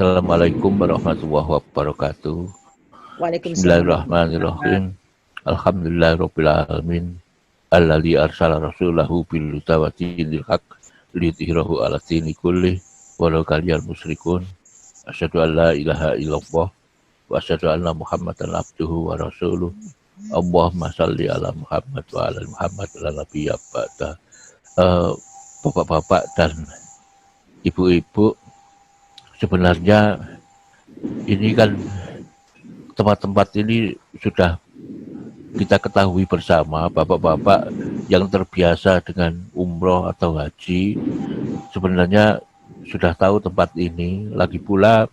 Assalamualaikum warahmatullahi wabarakatuh. Waalaikumsalam warahmatullahi. Bismillahirrahmanirrahim. Alhamdulillahirabbil alamin. Alladzi arsala rasulahu bil huda wa dinil haq liyudhhirahu 'ala dini kullih walau karihal musyrikun. Asyhadu an la ilaha illallah wa asyhadu anna Muhammadan abduhu wa rasuluh. Allahumma shalli ala Muhammad wa ala Muhammad ala nabiyya ba'da. Bapak-bapak dan ibu-ibu, sebenarnya ini kan tempat-tempat ini sudah kita ketahui bersama, bapak-bapak yang terbiasa dengan umroh atau haji sebenarnya sudah tahu tempat ini. Lagi pula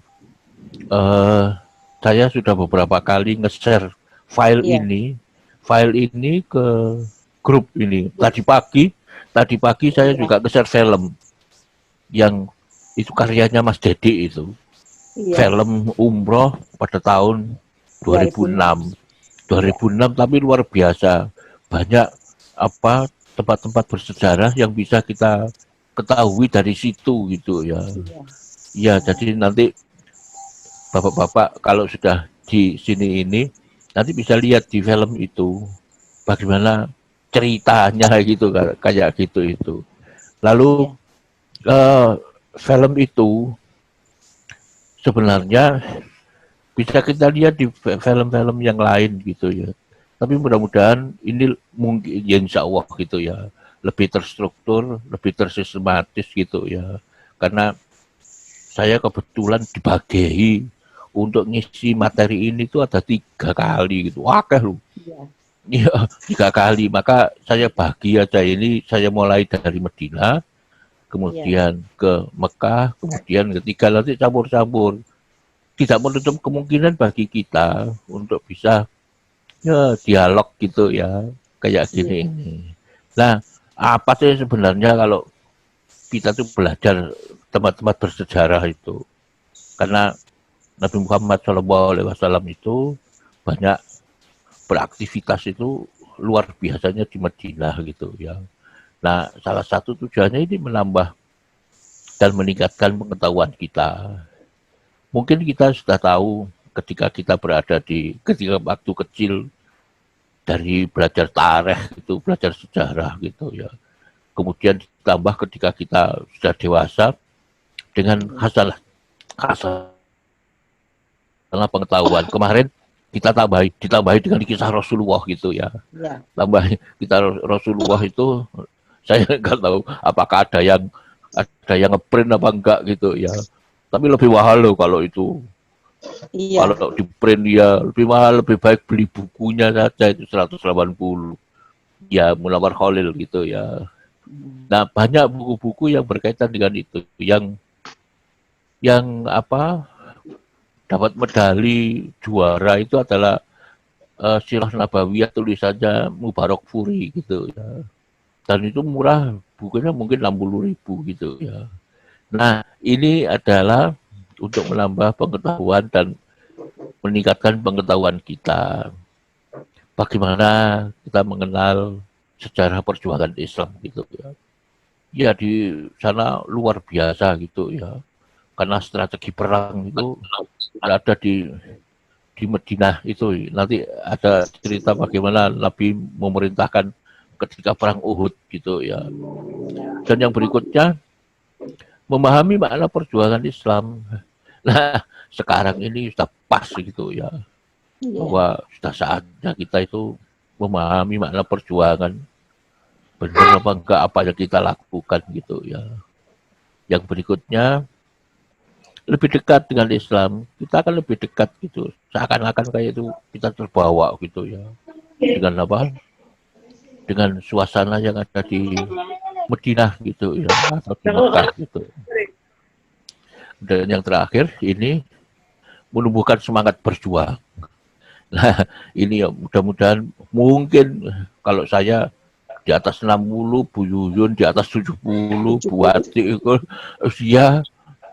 saya sudah beberapa kali nge-share file ini ke grup ini. Tadi pagi saya juga nge-share film yang itu karyanya Mas Dedi itu. Film umroh pada tahun 2006 tapi luar biasa, banyak tempat-tempat bersejarah yang bisa kita ketahui dari situ gitu ya. Ya, jadi nanti bapak-bapak kalau sudah di sini ini nanti bisa lihat di film itu bagaimana ceritanya gitu, kayak gitu itu. Lalu film itu sebenarnya bisa kita lihat di film-film yang lain gitu ya. Tapi mudah-mudahan ini mungkin ya insya Allah gitu ya, lebih terstruktur, lebih tersistematis gitu ya. Karena saya kebetulan dibagi untuk ngisi materi ini tuh ada 3 kali gitu. Wah, lu. Iya, 3 kali. Maka saya bagi aja ini, saya mulai dari Medina, kemudian ke Mekah, kemudian ketiga nanti campur-campur. Tidak menutup kemungkinan bagi kita untuk bisa ya dialog gitu ya, kayak gini ini. Nah, apa sih sebenarnya kalau kita tuh belajar tempat-tempat bersejarah itu? Karena Nabi Muhammad SAW itu banyak beraktivitas itu luar biasanya di Madinah gitu ya. Nah, salah satu tujuannya ini menambah dan meningkatkan pengetahuan kita. Mungkin kita sudah tahu ketika kita berada ketika waktu kecil dari belajar tarikh itu, belajar sejarah gitu ya. Kemudian ditambah ketika kita sudah dewasa dengan hasanah pengetahuan. Kemarin kita ditambahi dengan kisah Rasulullah gitu ya. Tambah kita Rasulullah itu saya nggak tahu apakah ada yang ngeprint apa enggak gitu ya. Tapi lebih mahal loh kalau itu. Kalau di print ya lebih mahal, lebih baik beli bukunya saja itu 180. Ya, Munawwar Khalil gitu ya. Nah, banyak buku-buku yang berkaitan dengan itu, yang dapat medali juara itu adalah Sirah Nabawiyah tulisannya Mubarak Furi gitu ya. Dan itu murah, bukunya mungkin 60.000 gitu ya. Nah, ini adalah untuk menambah pengetahuan dan meningkatkan pengetahuan kita. Bagaimana kita mengenal sejarah perjuangan Islam gitu ya. Ya di sana luar biasa gitu ya. Karena strategi perang itu ada di Madinah itu. Nanti ada cerita bagaimana Nabi memerintahkan ketika perang Uhud gitu ya. Dan yang berikutnya memahami makna perjuangan Islam. Nah, sekarang ini sudah pas gitu ya. Bahwa sudah saatnya kita itu memahami makna perjuangan. Benar apa enggak apa yang kita lakukan gitu ya. Yang berikutnya lebih dekat dengan Islam. Kita akan lebih dekat gitu. Seakan-akan kayak itu kita terbawa gitu ya. Dengan apa? Dengan suasana yang ada di Madinah gitu ya, atau di Mekah gitu. Dan yang terakhir ini menumbuhkan semangat berjuang. Nah, ini ya mudah-mudahan mungkin kalau saya di atas 60, Bu Yuyun di atas 70, Bu Ati itu ya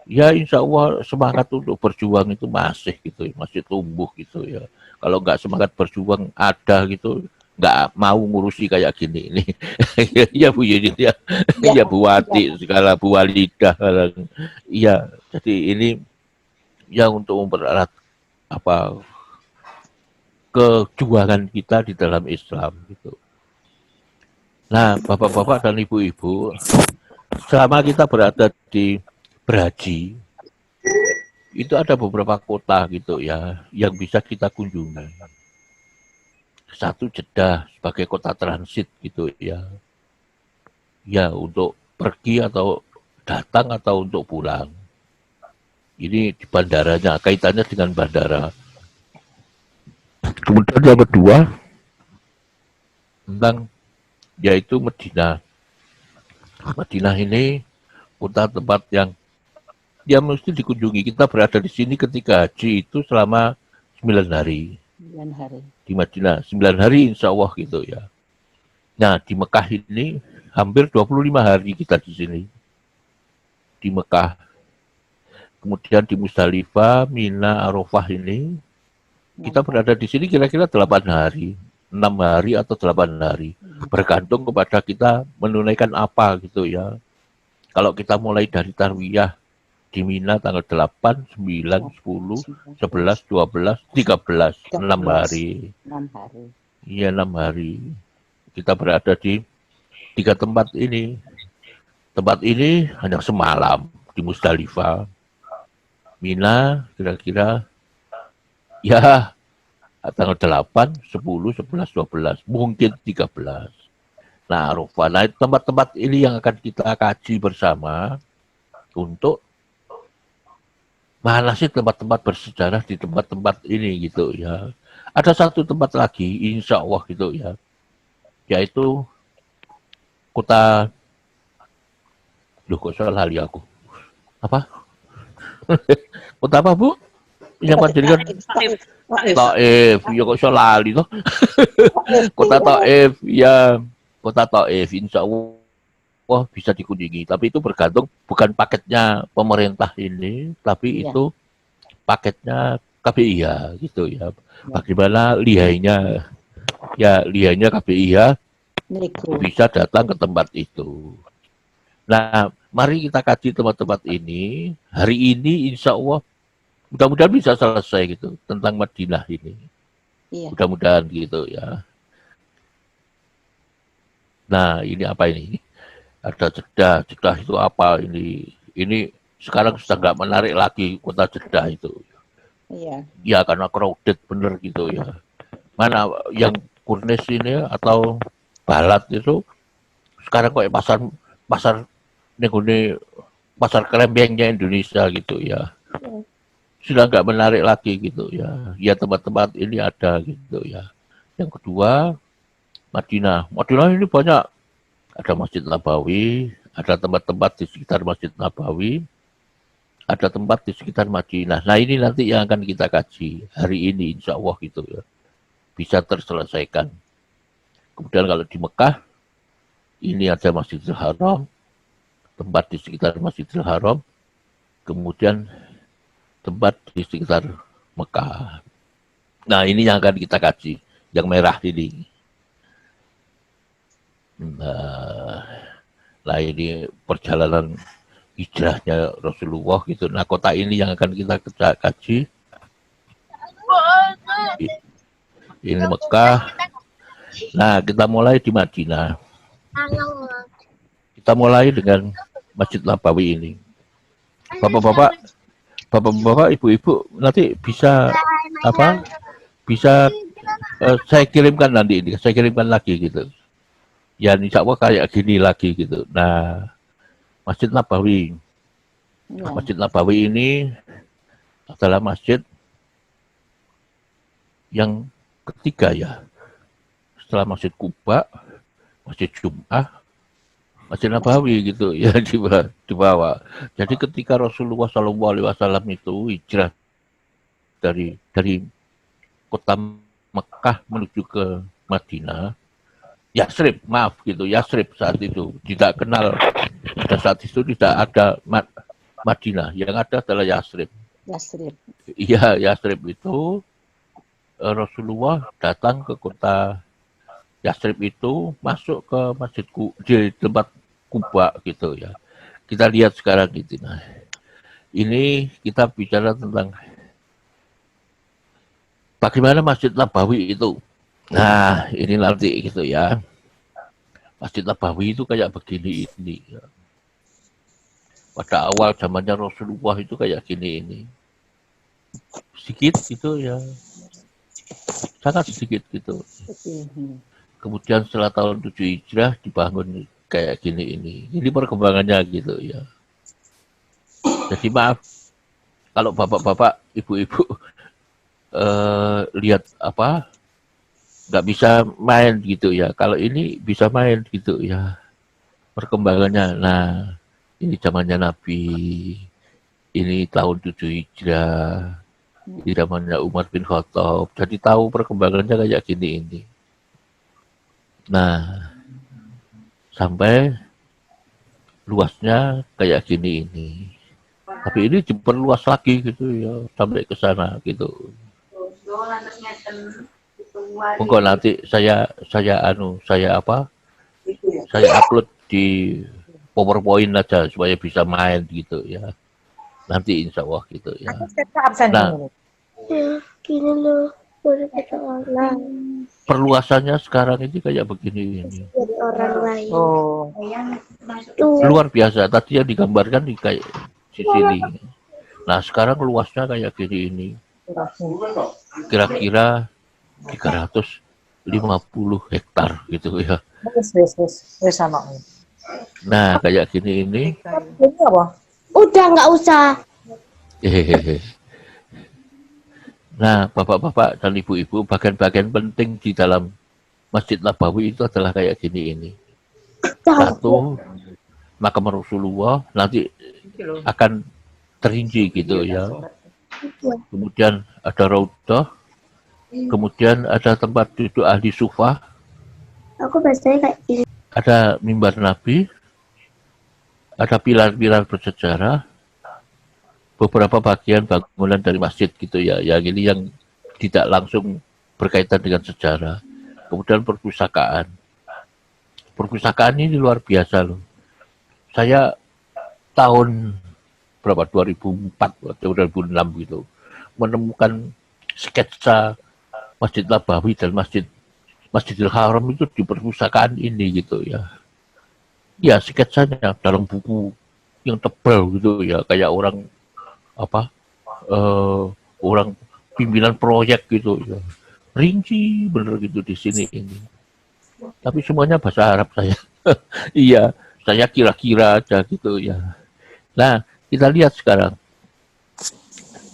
insya Allah semangat untuk berjuang itu masih gitu, masih tumbuh gitu ya. Kalau nggak semangat berjuang ada gitu, nggak mau ngurusi kayak gini ini. Ya Bu Yuyun ya, ya Bu Wati segala Bu Walidah. Iya, jadi ini yang untuk mempererat apa kejuangan kita di dalam Islam gitu. Nah, bapak-bapak dan ibu-ibu, selama kita berada di Beraji, itu ada beberapa kota gitu ya yang bisa kita kunjungi. Satu Jeddah sebagai kota transit gitu ya. Ya untuk pergi atau datang atau untuk pulang. Ini di bandaranya, kaitannya dengan bandara. Kemudian yang kedua tentang yaitu Madinah. Madinah ini kota tempat yang ya mesti dikunjungi. Kita berada di sini ketika haji itu selama 9 hari. 9 hari. Di Madinah 9 hari insya Allah gitu ya. Nah di Mekah ini hampir 25 hari kita di sini. Di Mekah. Kemudian di Musdalifah, Mina, Arafah ini kita berada di sini kira-kira 8 hari. 6 hari atau 8 hari. Bergantung kepada kita menunaikan apa gitu ya. Kalau kita mulai dari tarwiyah di Mina tanggal 8, 9, 10, 11, 12, 13, 6 hari. 6 hari. Iya 6 hari. Kita berada di 3 tempat ini. Tempat ini hanya semalam di Musdalifah. Mina kira-kira ya tanggal 8, 10, 11, 12, mungkin 13. Nah, Arafah. Nah, tempat-tempat ini yang akan kita kaji bersama untuk mana sih tempat-tempat bersejarah di tempat-tempat ini gitu ya. Ada satu tempat lagi, insya Allah gitu ya, yaitu kota, loh kok soal lali aku, apa? Kota apa Bu? Yang panjenengan Taif, ya kok soal lali toh? Kota Taif, ya kota Taif, insya Allah bisa dikunjungi. Tapi itu bergantung bukan paketnya pemerintah ini, tapi itu paketnya KPIH gitu ya. Bagaimana lihainya, ya lihainya KPIH bisa datang ke tempat itu. Nah, mari kita kaji tempat-tempat ini. Hari ini insya Allah mudah-mudahan bisa selesai gitu tentang Madinah ini. Iya. Mudah-mudahan gitu ya. Nah, ini apa ini? Ada Jeddah. Jeddah itu apa ini? Ini sekarang sudah nggak menarik lagi kota Jeddah itu. Iya. Ya karena crowded bener gitu ya. Mana yang Kurnis ini atau Balat itu sekarang kok pasar nih pasar kelembengnya Indonesia gitu ya. Sudah nggak menarik lagi gitu ya. Ya tempat-tempat ini ada gitu ya. Yang kedua Madinah. Madinah ini banyak. Ada Masjid Nabawi, ada tempat-tempat di sekitar Masjid Nabawi, ada tempat di sekitar Madinah. Nah ini nanti yang akan kita kaji hari ini insya Allah gitu ya. Bisa terselesaikan. Kemudian kalau di Mekah, ini ada Masjidil Haram, tempat di sekitar Masjidil Haram, kemudian tempat di sekitar Mekah. Nah ini yang akan kita kaji, yang merah ini. Nah ini perjalanan hijrahnya Rasulullah gitu. Nah kota ini yang akan kita kaji. Ini Mekah. Nah kita mulai di Madinah. Kita mulai dengan Masjid Nabawi ini. Bapak-bapak, ibu-ibu nanti bisa apa? Bisa saya kirimkan nanti ini. Saya kirimkan lagi gitu. Ya insya Allah kayak gini lagi gitu. Nah, Masjid Nabawi. Ya. Masjid Nabawi ini adalah masjid yang ketiga ya. Setelah Masjid Kuba, Masjid Jum'ah, Masjid Nabawi gitu ya di bawah. Jadi ketika Rasulullah SAW itu hijrah dari kota Mekah menuju ke Madinah, Yasrib, maaf gitu, Yasrib saat itu tidak kenal. Pada saat itu tidak ada Madinah, yang ada adalah Yasrib. Yasrib. Iya, Yasrib itu Rasulullah datang ke kota Yasrib itu masuk ke masjidku di tempat Kuba gitu ya. Kita lihat sekarang gitu. Nah, ini kita bicara tentang bagaimana Masjid Nabawi itu. Nah, ini nanti gitu ya. Masjid Nabawi itu kayak begini ini. Pada awal zamannya Rasulullah itu kayak gini ini. Sedikit gitu ya. Sangat sedikit gitu. Kemudian setelah tahun 7 Hijrah dibangun kayak gini ini. Ini perkembangannya gitu ya. Jadi maaf kalau bapak-bapak, ibu-ibu lihat apa nggak bisa main gitu ya. Kalau ini bisa main gitu ya. Perkembangannya. Nah, ini zamannya Nabi. Ini tahun 7 Hijrah. Ini zamannya Umar bin Khattab. Jadi tahu perkembangannya kayak gini ini. Nah, sampai luasnya kayak gini ini. Tapi ini diperluas lagi gitu ya sampai ke sana gitu. Monggo nanti saya upload di PowerPoint aja supaya bisa main gitu ya. Nanti insya Allah gitu ya. Nah, gini loh, boleh kata orang. Perluasannya sekarang ini kayak begini ini. Dari orang lain. Oh. Luar biasa. Tadi yang digambarkan di kayak di sini. Nah sekarang luasnya kayak gini ini. Kira-kira 350 hektar gitu ya. Nah kayak gini ini. Udah nggak usah. Hehehe. Nah, bapak-bapak dan ibu-ibu, bagian-bagian penting di dalam Masjid Nabawi itu adalah kayak gini ini. Satu, makam Rasulullah nanti akan terinci gitu ya. Kemudian ada Raudhah, kemudian ada tempat duduk ahli sufah. Aku biasanya kayak gini. Ada mimbar Nabi, ada pilar-pilar bersejarah, beberapa bagian bangunan dari masjid gitu ya, yang ini yang tidak langsung berkaitan dengan sejarah. Kemudian perpustakaan. Perpustakaan ini luar biasa loh. Saya tahun berapa 2004 atau 2006 gitu menemukan sketsa Masjid Nabawi dan Masjidil Haram itu di perpustakaan ini gitu ya. Ya sketsanya dalam buku yang tebal gitu ya, kayak orang orang pimpinan proyek gitu ya, rinci bener gitu di sini ini. Tapi semuanya bahasa Arab saya. Iya, saya kira-kira aja gitu ya. Nah, kita lihat sekarang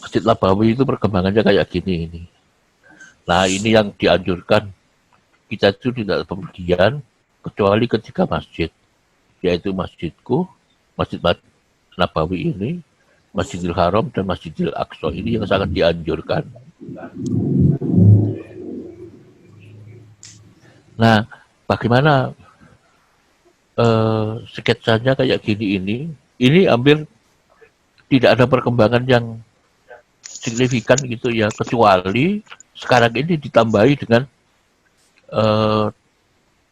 Masjid Nabawi itu perkembangannya kayak gini ini. Nah, ini yang dianjurkan kita itu tidak bepergian kecuali ketika masjid, yaitu masjidku, Masjid Nabawi ini, Masjidil Haram dan Masjidil Aqsa ini yang sangat dianjurkan. Nah, bagaimana sketsanya kayak gini ini hampir tidak ada perkembangan yang signifikan gitu ya, kecuali sekarang ini ditambahi dengan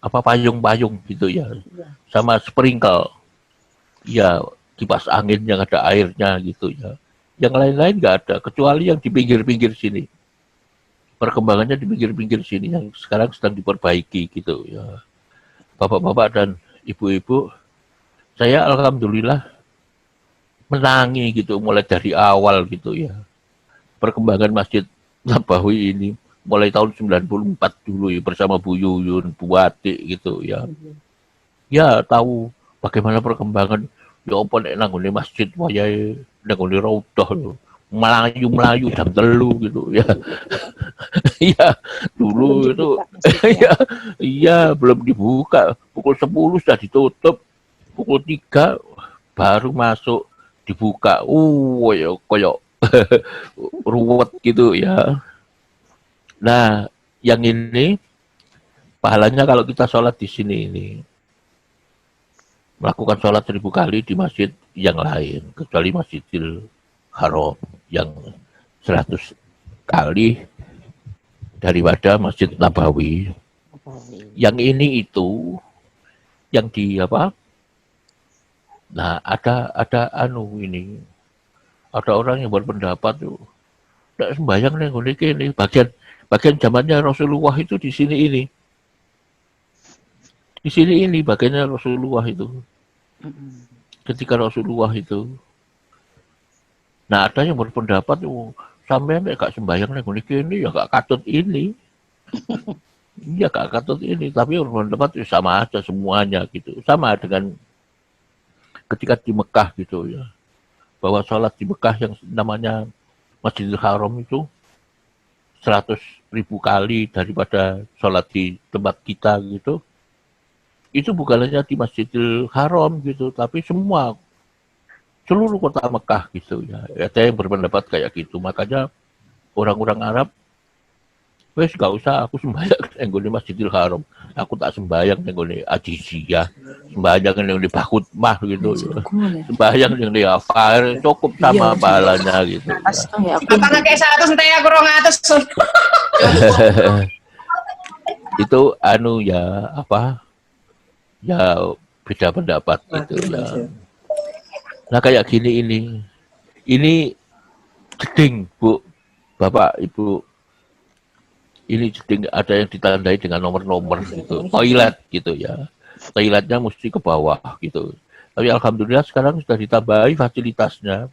payung-payung gitu ya, sama sprinkle, ya kipas angin yang ada airnya gitu ya. Yang lain-lain nggak ada, kecuali yang di pinggir-pinggir sini. Perkembangannya di pinggir-pinggir sini yang sekarang sedang diperbaiki gitu ya. Bapak-bapak dan ibu-ibu, saya alhamdulillah menangi gitu mulai dari awal gitu ya. Perkembangan Masjid Nabawi ini mulai tahun 94 dulu ya, bersama Bu Yuyun, Bu Wati gitu ya. Ya tahu bagaimana perkembangan ya apa nek nanggone masjid wayahe nanggone Raudhah lho. Melayu jam 3 gitu ya. Iya, dulu itu iya belum dibuka. Pukul 10 sudah ditutup. Pukul 3 baru masuk dibuka. Koyok ruwet gitu ya. Nah, yang ini pahalanya kalau kita sholat di sini ini melakukan sholat 1000 kali di masjid yang lain, kecuali Masjidil Haram yang 100 kali daripada Masjid Nabawi. Yang ini itu yang di apa? Nah, ada ini Ada orang yang berpendapat tuh tidak sembahyang nih ini bagian zamannya Rasulullah itu di sini ini. Di sini ini bagiannya Rasulullah itu. Ketika Rasulullah itu. Nah, ada yang berpendapat sampai gak sembahyang nih ini ya gak katut ini. Iya gak katut ini, tapi berpendapat sama aja semuanya gitu. Sama dengan ketika di Mekah gitu ya. Bahwa sholat di Mekah yang namanya Masjidil Haram itu 100.000 kali daripada sholat di tempat kita gitu. Itu bukan hanya di Masjidil Haram gitu, tapi seluruh kota Mekah gitu ya. Ada yang berpendapat kayak gitu. Makanya orang-orang Arab, wes gak usah aku sembahyang nenggone Masjidil Haram. Aku tak sembahyang nenggone Ajiziyah. Sembahyang yang di Bakutmah gitu ya. Sembahyang yang di Afar cukup sama pahalanya gitu. Ya. Apa kayak 100 entah aku 200. Itu ya apa? Ya beda pendapat gitu ya. Nah kayak gini ini jeding Bu, Bapak, Ibu. Ini jeding ada yang ditandai dengan nomor-nomor gitu. Toilet gitu ya. Toiletnya mesti ke bawah gitu. Tapi alhamdulillah sekarang sudah ditambahi fasilitasnya.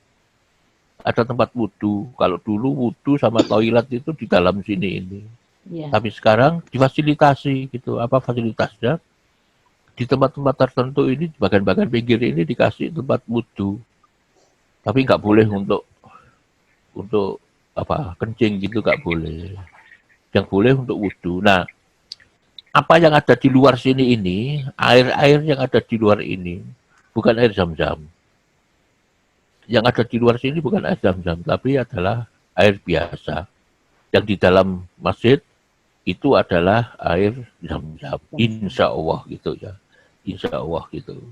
Ada tempat wudhu. Kalau dulu wudhu sama toilet itu di dalam sini ini. Ya. Tapi sekarang difasilitasi gitu. Apa fasilitasnya? Di tempat-tempat tertentu ini, bagian-bagian pinggir ini dikasih tempat wudhu. Tapi nggak boleh untuk apa kencing gitu, nggak boleh. Yang boleh untuk wudhu. Nah, apa yang ada di luar sini ini, air-air yang ada di luar ini, bukan air Zam-Zam. Yang ada di luar sini bukan air Zam-Zam, tapi adalah air biasa. Yang di dalam masjid itu adalah air Zam-Zam. Insya Allah gitu ya. Insya Allah gitu.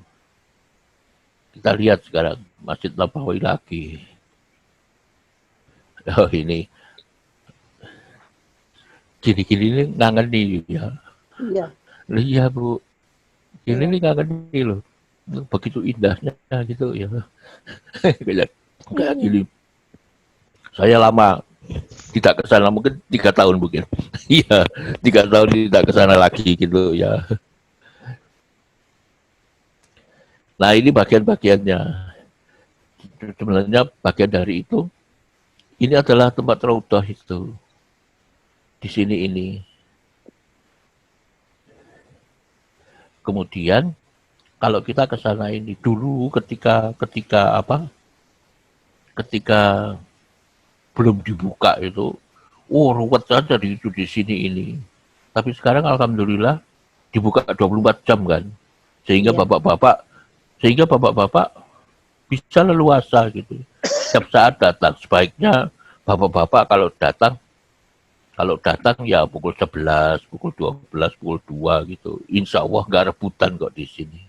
Kita lihat sekarang Masjid Nabawi lagi. Oh ini. Gini-gini ini ngangen nih ya. Iya. Iya Bu. Ini nih ngangen nih loh. Begitu indahnya gitu ya. Kayak gini. Saya lama tidak ke sana, mungkin 3 tahun mungkin. Iya, 3 tahun tidak ke sana lagi gitu ya. Nah ini bagian-bagiannya. Sebenarnya bagian dari itu, ini adalah tempat raudhah itu. Di sini ini. Kemudian kalau kita ke sana ini dulu ketika belum dibuka itu, ruwet saja itu di sini ini. Tapi sekarang alhamdulillah dibuka 24 jam kan. Sehingga bapak-bapak bisa leluasa gitu. Setiap saat datang. Sebaiknya bapak-bapak kalau datang ya pukul 11, pukul 12, pukul 2 gitu. Insya Allah nggak rebutan kok di sini.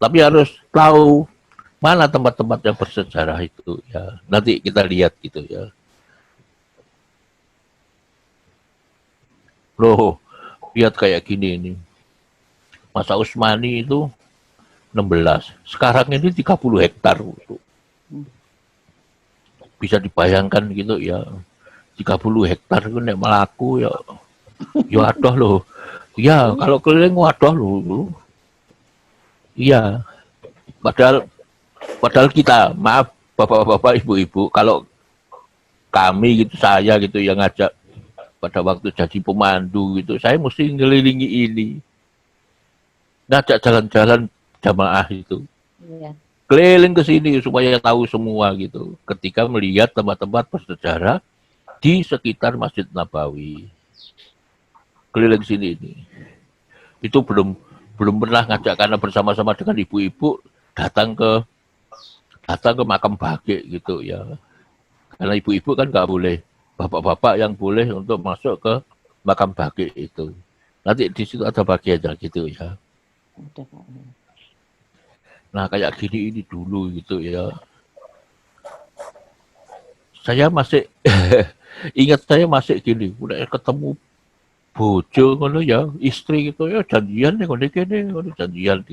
Tapi harus tahu mana tempat-tempat yang bersejarah itu ya. Nanti kita lihat gitu ya. Loh, lihat kayak gini ini. Masa Usmani itu 16. Sekarang ini 30 hektar. Bisa dibayangkan gitu ya. 30 hektar itu nek melaku ya. Ya adoh loh. Ya, kalau keliling wadoh loh. Iya. Padahal kita, maaf bapak-bapak, ibu-ibu, kalau kami gitu, saya gitu yang ngajak pada waktu jadi pemandu gitu, saya mesti ngelilingi ini. Ngajak jalan-jalan jamaah itu. Iya. Keliling ke sini supaya tahu semua gitu. Ketika melihat tempat-tempat bersejarah di sekitar Masjid Nabawi. Keliling sini ini. Itu belum pernah ngajak karena bersama-sama dengan ibu-ibu datang ke makam Baqi gitu ya. Karena ibu-ibu kan nggak boleh, bapak-bapak yang boleh untuk masuk ke makam Baqi itu. Nanti di situ ada bagiannya gitu ya. Nah kayak gini ini dulu gitu ya. Saya masih ingat saya masih gini, udah ketemu bojo ngono ya, istri gitu ya, janjian nih ngono janjian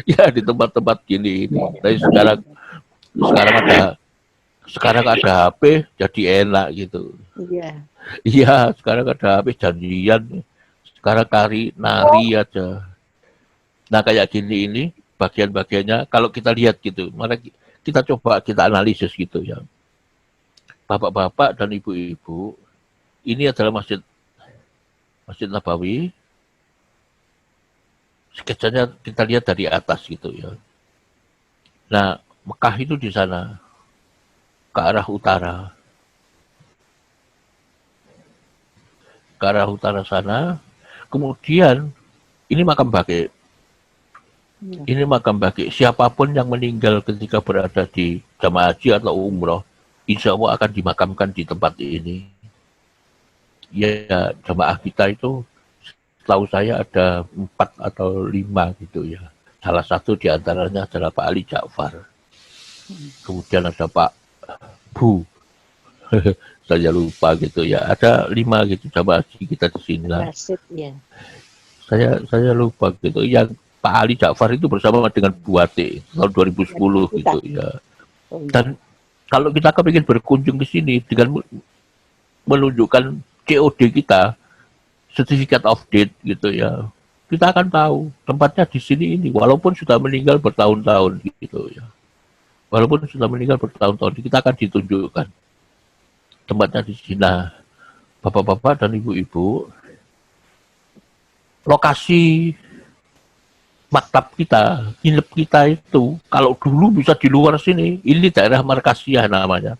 ya di tempat-tempat gini ini. Tapi sekarang Sekarang ada HP jadi enak gitu. Iya. Iya, sekarang ada HP janjian. Sekarang nari aja. Nah kayak gini ini bagian-bagiannya kalau kita lihat gitu, mari kita coba kita analisis gitu ya. Bapak-bapak dan ibu-ibu, ini adalah Masjid Nabawi. Sketsanya kita lihat dari atas gitu ya. Nah, Mekah itu di sana ke arah utara. Ke arah utara sana. Kemudian ini makam baqi. Ini makam baqi. Siapapun yang meninggal ketika berada di jamaah haji atau umroh, insya Allah akan dimakamkan di tempat ini. Ya, jamaah kita itu setahu saya ada 4 atau 5 gitu ya. Salah satu di antaranya adalah Pak Ali Ja'far. Kemudian ada Pak Bu. Saya lupa gitu ya. Ada 5 gitu jamaah haji kita di sini lah. Rasid, ya. Saya lupa gitu. Yang Pak Ali Ja'far itu bersama dengan Buate tahun 2010 gitu ya. Dan kalau kita kepingin berkunjung ke sini dengan menunjukkan COD kita, Certificate of Death gitu ya, kita akan tahu tempatnya di sini ini, walaupun sudah meninggal bertahun-tahun gitu ya. Walaupun sudah meninggal bertahun-tahun, kita akan ditunjukkan tempatnya di sini. Nah, bapak-bapak dan ibu-ibu, lokasi maktab kita, nginep kita itu, kalau dulu bisa di luar sini, ini daerah Markasiyah namanya.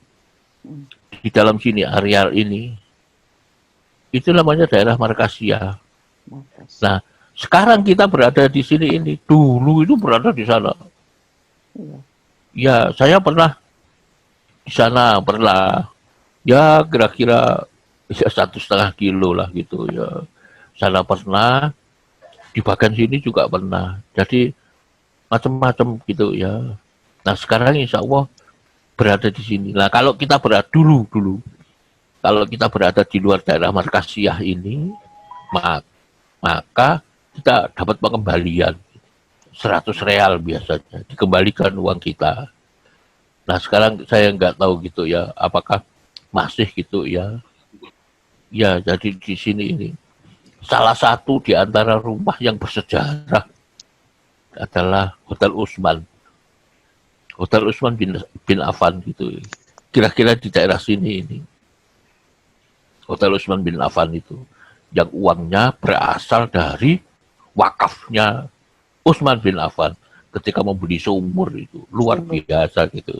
Di dalam sini, areal ini, itu namanya daerah Markasiyah. Nah, sekarang kita berada di sini ini, dulu itu berada di sana. Ya, saya pernah di sana, pernah. Ya, kira-kira ya 1,5 kilo lah gitu ya. Sana pernah, di bagian sini juga pernah. Jadi macam-macam gitu ya. Nah, sekarang insya Allah berada di sini. Nah, kalau kita berada dulu, kalau kita berada di luar daerah Markasiyah ini, maka kita dapat pengembalian 100 real biasanya, dikembalikan uang kita. Nah, sekarang saya nggak tahu gitu ya, apakah masih gitu ya. Ya, jadi di sini ini salah satu di antara rumah yang bersejarah adalah Hotel Usman. Hotel Usman bin Affan gitu. Kira-kira di daerah sini ini. Hotel Usman bin Affan itu. Yang uangnya berasal dari wakafnya Usman bin Affan ketika membeli sumur itu. Luar biasa gitu.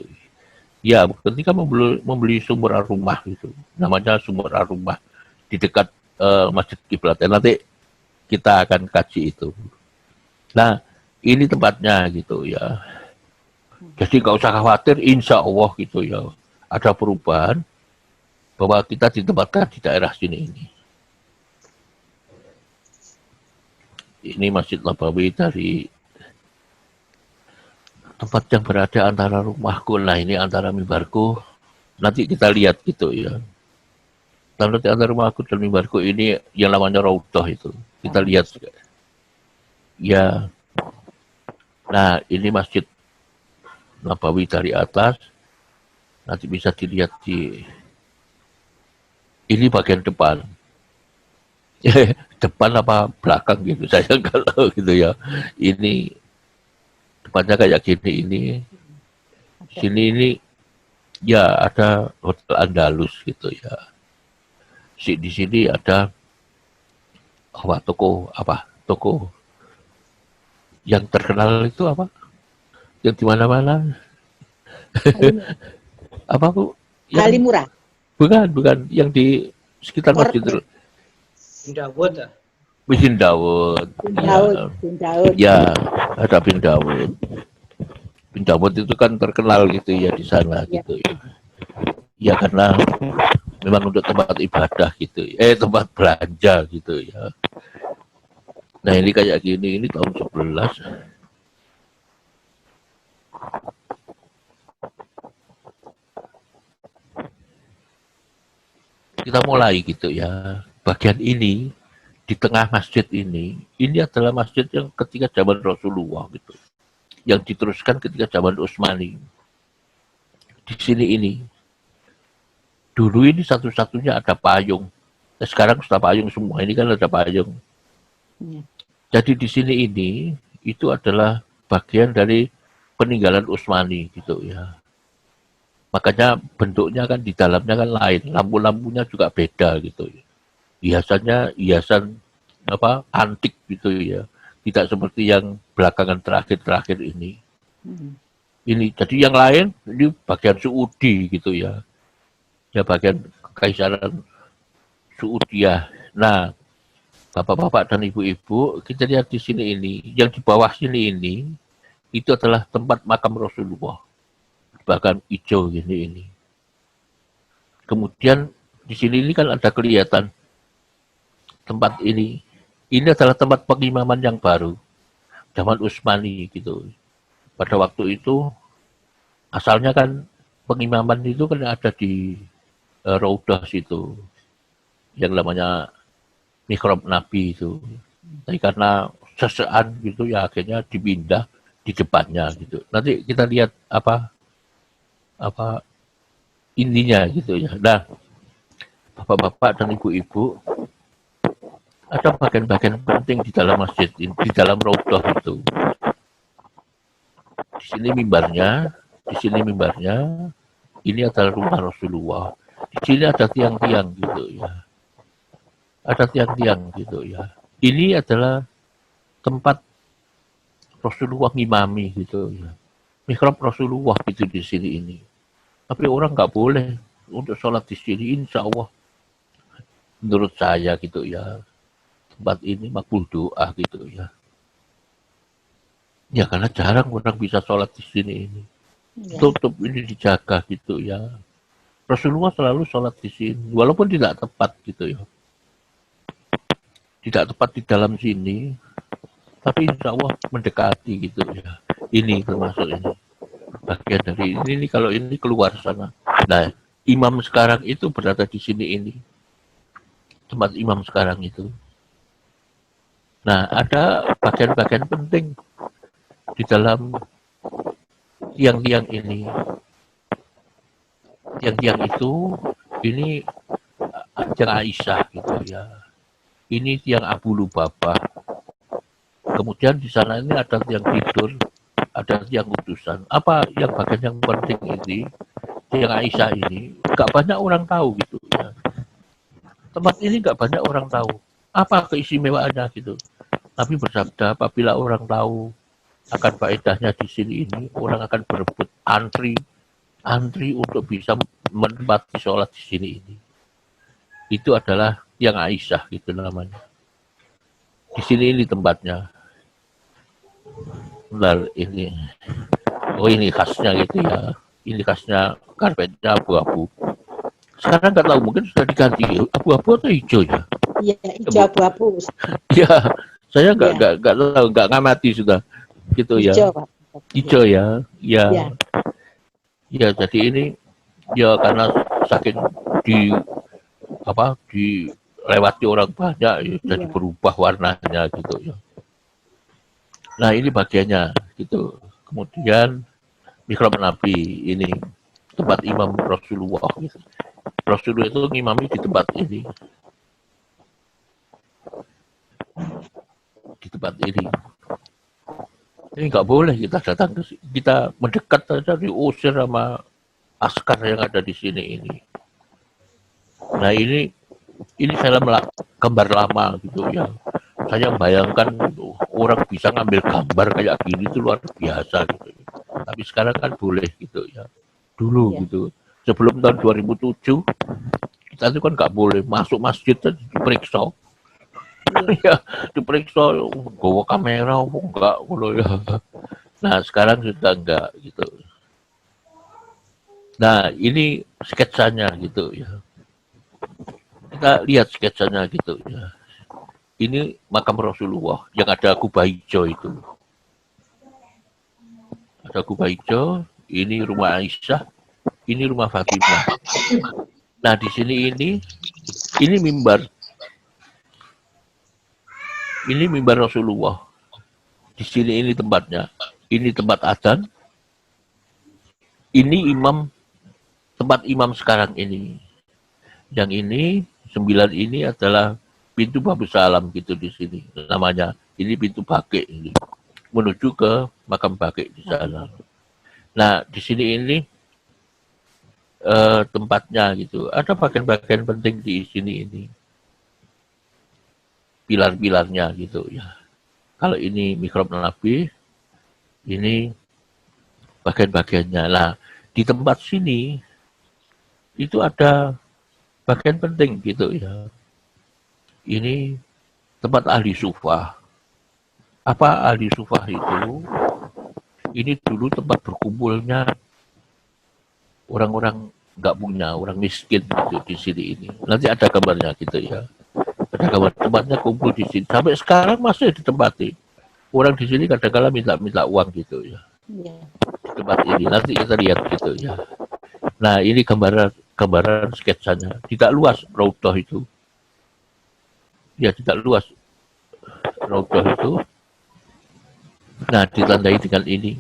Ya, ketika membeli sumur Ar-Rumah itu. Namanya sumur Ar-Rumah di dekat Masjid Kiblat. Nanti kita akan kaji itu. Nah, ini tempatnya gitu ya. Jadi nggak usah khawatir, insya Allah gitu ya. Ada perubahan bahwa kita ditempatkan di daerah sini ini. Ini Masjid Nabawi dari tempat yang berada antara rumahku, nah ini antara mimbarku. Nanti kita lihat gitu ya. Nanti antara rumahku dan mimbarku ini yang namanya Raudhah itu. Kita lihat. Ya. Nah, ini Masjid Nabawi dari atas. Nanti bisa dilihat di ini bagian depan. Depan apa belakang gitu, saya nggak tahu gitu ya. Ini depannya kayak gini ini. Sini ini ya ada Hotel Andalus gitu ya. Di sini ada toko yang terkenal itu apa? Yang di mana-mana. Apa Bu? Halimura. Bukan yang di sekitar Masjid Dawud. Bin Dawud. Ya, ada Bin Dawud. Bin Dawud itu kan terkenal gitu ya di sana gitu ya. Ya karena memang untuk tempat ibadah gitu. Tempat belanja gitu ya. Nah, ini kayak gini, ini tahun 11. Kita mulai gitu ya. Bagian ini di tengah masjid ini adalah masjid yang ketika zaman Rasulullah gitu. Yang diteruskan ketika zaman Utsmani. Di sini ini Dulu ini satu-satunya ada payung. Nah, sekarang sudah payung semua. Ini kan ada payung. Iya. Jadi di sini ini itu adalah bagian dari peninggalan Utsmani gitu ya. Makanya bentuknya kan di dalamnya kan lain. Lampu-lampunya juga beda gitu. Hiasannya hiasan apa antik gitu ya. Tidak seperti yang belakangan terakhir-terakhir ini. Hmm. Ini jadi yang lain ini bagian Saudi gitu ya. Ya bagian kekaisaran Saudiyah. Nah, bapak-bapak dan ibu-ibu, kita lihat di sini ini, yang di bawah sini ini itu adalah tempat makam Rasulullah. Bahkan hijau gini ini. Kemudian di sini ini kan ada kelihatan tempat ini. Ini adalah tempat pengimaman yang baru. Zaman Utsmani gitu. Pada waktu itu asalnya kan pengimaman itu kan ada di Raudah situ. Yang namanya mihrab Nabi itu. Tapi karena sesean gitu ya akhirnya dipindah di depannya gitu. Nanti kita lihat apa intinya gitu ya. Nah, bapak-bapak dan ibu-ibu, ada bagian-bagian penting di dalam masjid ini, di dalam Raudah itu. Di sini mimbarnya, ini adalah rumah Rasulullah. Di sini ada tiang-tiang gitu ya. Ada tiang-tiang gitu ya. Ini adalah tempat Rasulullah ngimami gitu ya. Mihrab Rasulullah gitu di sini ini. Tapi orang nggak boleh untuk sholat di sini, insya Allah. Menurut saya gitu ya. Tempat ini makbul doa gitu ya. Ya karena jarang orang bisa sholat di sini ini. Iya. Tutup ini dijaga gitu ya. Rasulullah selalu sholat di sini, walaupun tidak tepat gitu ya. Tidak tepat di dalam sini, tapi insya Allah mendekati gitu ya. Ini termasuk ini. Bagian dari ini kalau ini keluar sana. Nah, imam sekarang itu berada di sini ini. Tempat imam sekarang itu. Nah, ada bagian-bagian penting di dalam tiang-tiang ini. Tiang-tiang itu, ini tiang Aisyah gitu ya. Ini tiang Abu Lubabah. Kemudian di sana ini ada tiang tidur, ada tiang utusan. Apa yang bagian yang penting ini, tiang Aisyah ini, nggak banyak orang tahu gitu ya. Tempat ini nggak banyak orang tahu. Apa keistimewaannya gitu. Tapi bersabda, apabila orang tahu akan faedahnya di sini ini, orang akan berebut antri untuk bisa menempati sholat di sini ini. Itu adalah yang Aisyah gitu namanya. Di sini ini tempatnya. Bentar, ini. Oh ini khasnya gitu ya. Ini khasnya karpetnya abu-abu. Sekarang nggak tahu mungkin sudah diganti abu-abu atau hijau ya. Iya, hijau abu-abu. Ya, saya nggak tahu, nggak ngamati sudah. Gitu ya. Hijau, Pak. Hijau ya. Ya. Iya. Ya, jadi ini ya karena saking dilewati orang banyak ya, jadi berubah warnanya gitu ya. Nah, ini bagiannya gitu. Kemudian mihrab Nabi ini tempat imam Rasulullah gitu. Rasulullah itu ngimami di tempat ini. Di tempat ini. Ini nggak boleh kita datang ke sini. Kita mendekat saja diusir sama askar yang ada di sini ini. Nah ini film gambar lama gitu ya. Saya bayangkan orang bisa ngambil gambar kayak gini itu luar biasa gitu. Tapi sekarang kan boleh gitu ya. Dulu gitu. Sebelum tahun 2007 kita itu kan nggak boleh masuk masjid diperiksa. Ya diperiksa bawa kamera enggak ya. Nah sekarang sudah enggak gitu. Nah ini sketsanya gitu ya. Kita lihat sketsanya gitu ya. Ini makam Rasulullah yang ada kubah hijau itu. Ada kubah hijau, ini rumah Aisyah, ini rumah Fatimah. Nah di sini ini mimbar. Ini mimbar Rasulullah. Di sini ini tempatnya. Ini tempat adzan. Ini tempat imam sekarang ini. Yang ini 9 ini adalah pintu Babu Salam gitu di sini namanya. Ini pintu Bake ini menuju ke makam Bake di sana. Nah di sini ini tempatnya gitu. Ada bagian-bagian penting di sini ini. Pilar-pilarnya gitu ya. Kalau ini mihrab Nabi, ini bagian-bagiannya. Nah, di tempat sini itu ada bagian penting gitu ya. Ini tempat ahli sufah. Apa ahli sufah itu? Ini dulu tempat berkumpulnya orang-orang nggak punya, orang miskin gitu di sini ini. Nanti ada gambarnya gitu ya. Ada gambar tempatnya kumpul di sini. Sampai sekarang masih ditempati. Orang di sini kadang-kadang minta uang gitu ya. Iya. Di tempat ini nanti kita lihat gitu ya. Nah ini gambaran sketsanya. Tidak luas raudhah itu. Ya tidak luas raudhah itu. Nah ditandai dengan ini.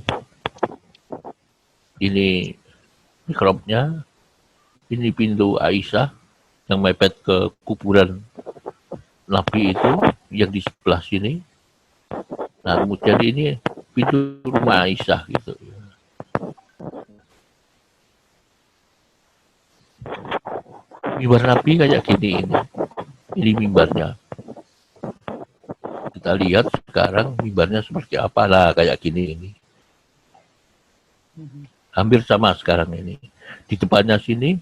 Ini mihrabnya. Ini pintu Aisyah yang mepet ke kuburan Nabi itu yang di sebelah sini. Nah kemudian ini pintu rumah Aisyah gitu. Mimbar Nabi kayak gini ini. Ini mimbarnya. Kita lihat sekarang mimbarnya seperti apa lah kayak gini ini. Hampir sama sekarang ini. Di depannya sini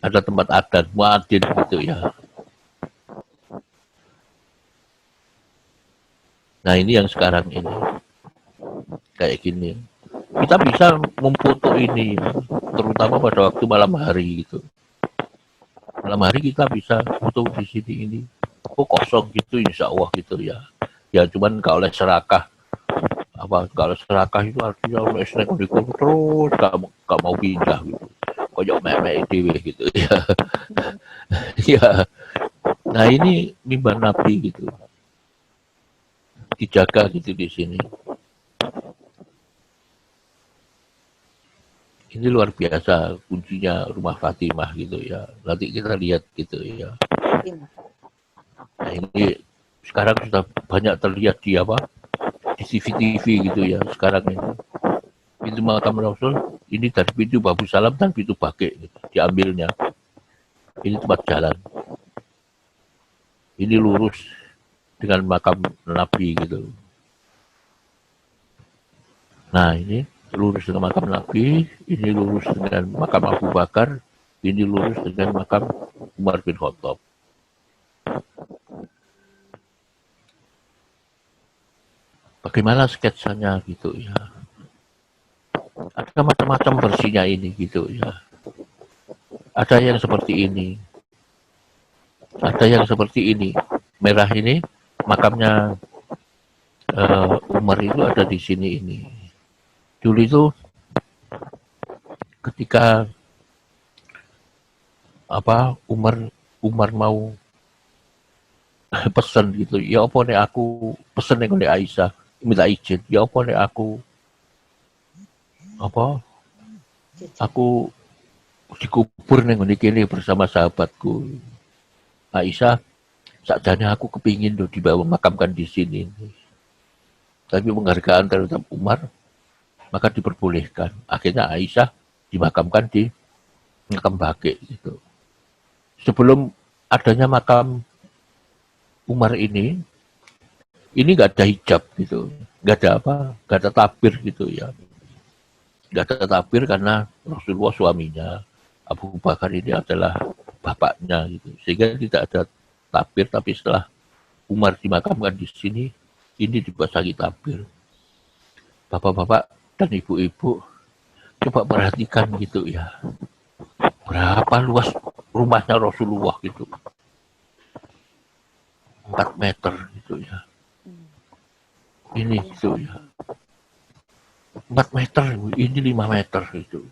ada tempat adzan, muadzin gitu ya. Nah ini yang sekarang ini. Kayak gini. Kita bisa memfoto ini, terutama pada waktu malam hari gitu. Malam hari kita bisa foto di sini ini. Oh kosong gitu insya Allah gitu ya. Ya cuman kalau serakah, kalau serakah itu artinya oleh sering terus gak mau pindah gitu. Koyok memek dewe gitu ya. Ya. Nah ini mimbar Nabi gitu. Dijaga gitu di sini. Ini luar biasa kuncinya rumah Fatimah gitu ya. Nanti kita lihat gitu ya. Nah ini sekarang sudah banyak terlihat di apa? Di TV gitu ya sekarang ini. Pintu makam Rasul ini dari pintu Babu Salam dan pintu Bake gitu, diambilnya. Ini tempat jalan. Ini lurus dengan makam Nabi gitu. Nah ini lurus dengan makam Nabi, ini lurus dengan makam Abu Bakar, ini lurus dengan makam Umar bin Khattab. Bagaimana sketsanya gitu ya. Ada macam-macam versinya ini gitu ya. Ada yang seperti ini. Ada yang seperti ini. Merah ini makamnya Umar itu ada di sini ini. Dulu itu ketika Umar mau pesan gitu, ya apa nih aku pesen nih oleh Aisyah minta izin, ya apa nih aku dikubur nih kene bersama sahabatku. Aisyah sakjane aku kepingin loh dibawa makamkan di sini. Tapi penghargaan terhadap Umar maka diperbolehkan. Akhirnya Aisyah dimakamkan di makam Bake gitu. Sebelum adanya makam Umar ini nggak ada hijab gitu, nggak ada tabir gitu ya, nggak ada tabir karena Rasulullah suaminya, Abu Bakar ini adalah bapaknya gitu, sehingga tidak ada tabir. Tapi setelah Umar dimakamkan di sini, ini dibasahi tabir. Bapak-bapak dan ibu-ibu coba perhatikan gitu ya, berapa luas rumahnya Rasulullah gitu. 4 meter gitu ya. Ini gitu ya. 4 meter, ini 5 meter gitu.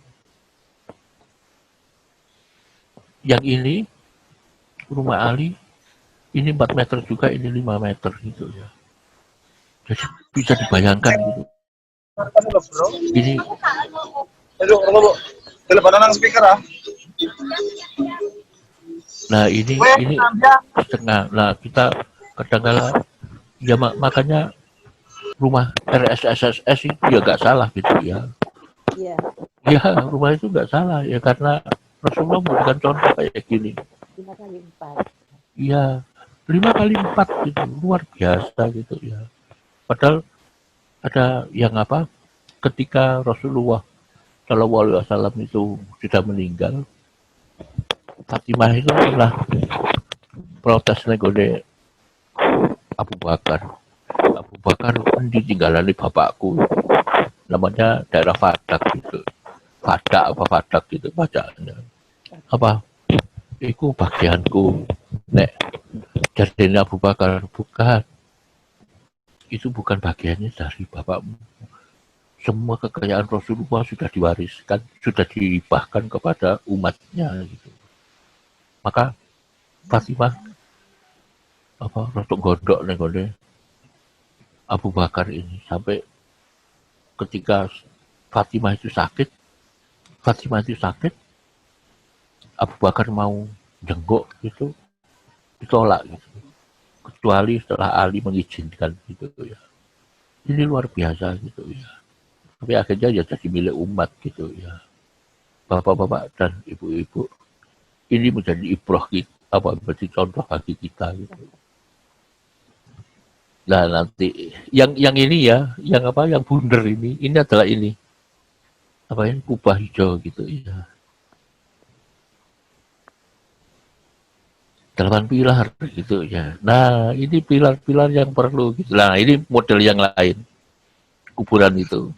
Yang ini rumah Ali, ini 4 meter juga, ini 5 meter gitu ya. Jadi bisa dibayangkan gitu. Ini Nah ini setengah. Nah kita kadang-kala ya makanya rumah RSSS itu ya nggak salah gitu ya. Iya. Ya rumah itu nggak salah ya karena Rasulullah memberikan contoh kayak gini. 5 kali 4. Iya 5 kali 4 gitu luar biasa gitu ya. Padahal ada yang apa? Ketika Rasulullah Shallallahu Alaihi Wasallam itu sudah meninggal, Fatimah itu pernah protes negode Abu Bakar. Abu Bakar kan ditinggalan di bapakku, namanya daerah Fadak gitu. Fadak gitu bacaannya. Apa? Iku bagianku. Nek jadi Abu Bakar bukan. Itu bukan bagiannya dari bapakmu. Semua kekayaan Rasulullah sudah diwariskan, sudah dihibahkan kepada umatnya gitu. Maka Fatimah apa rotok gondok nih Abu Bakar ini sampai ketika Fatimah itu sakit, Abu Bakar mau jenguk gitu, ditolak gitu. Kecuali setelah Ali mengizinkan gitu ya. Ini luar biasa gitu ya. Tapi akhirnya ya jadi milik umat gitu ya. Bapak-bapak dan ibu-ibu ini menjadi ibrah kita, apa menjadi contoh bagi kita gitu. Nah nanti yang ini ya, yang apa yang bundar ini adalah ini apa ini kubah hijau gitu ya. 8 pilar gitu ya. Nah ini pilar-pilar yang perlu gitu. Nah ini model yang lain kuburan itu.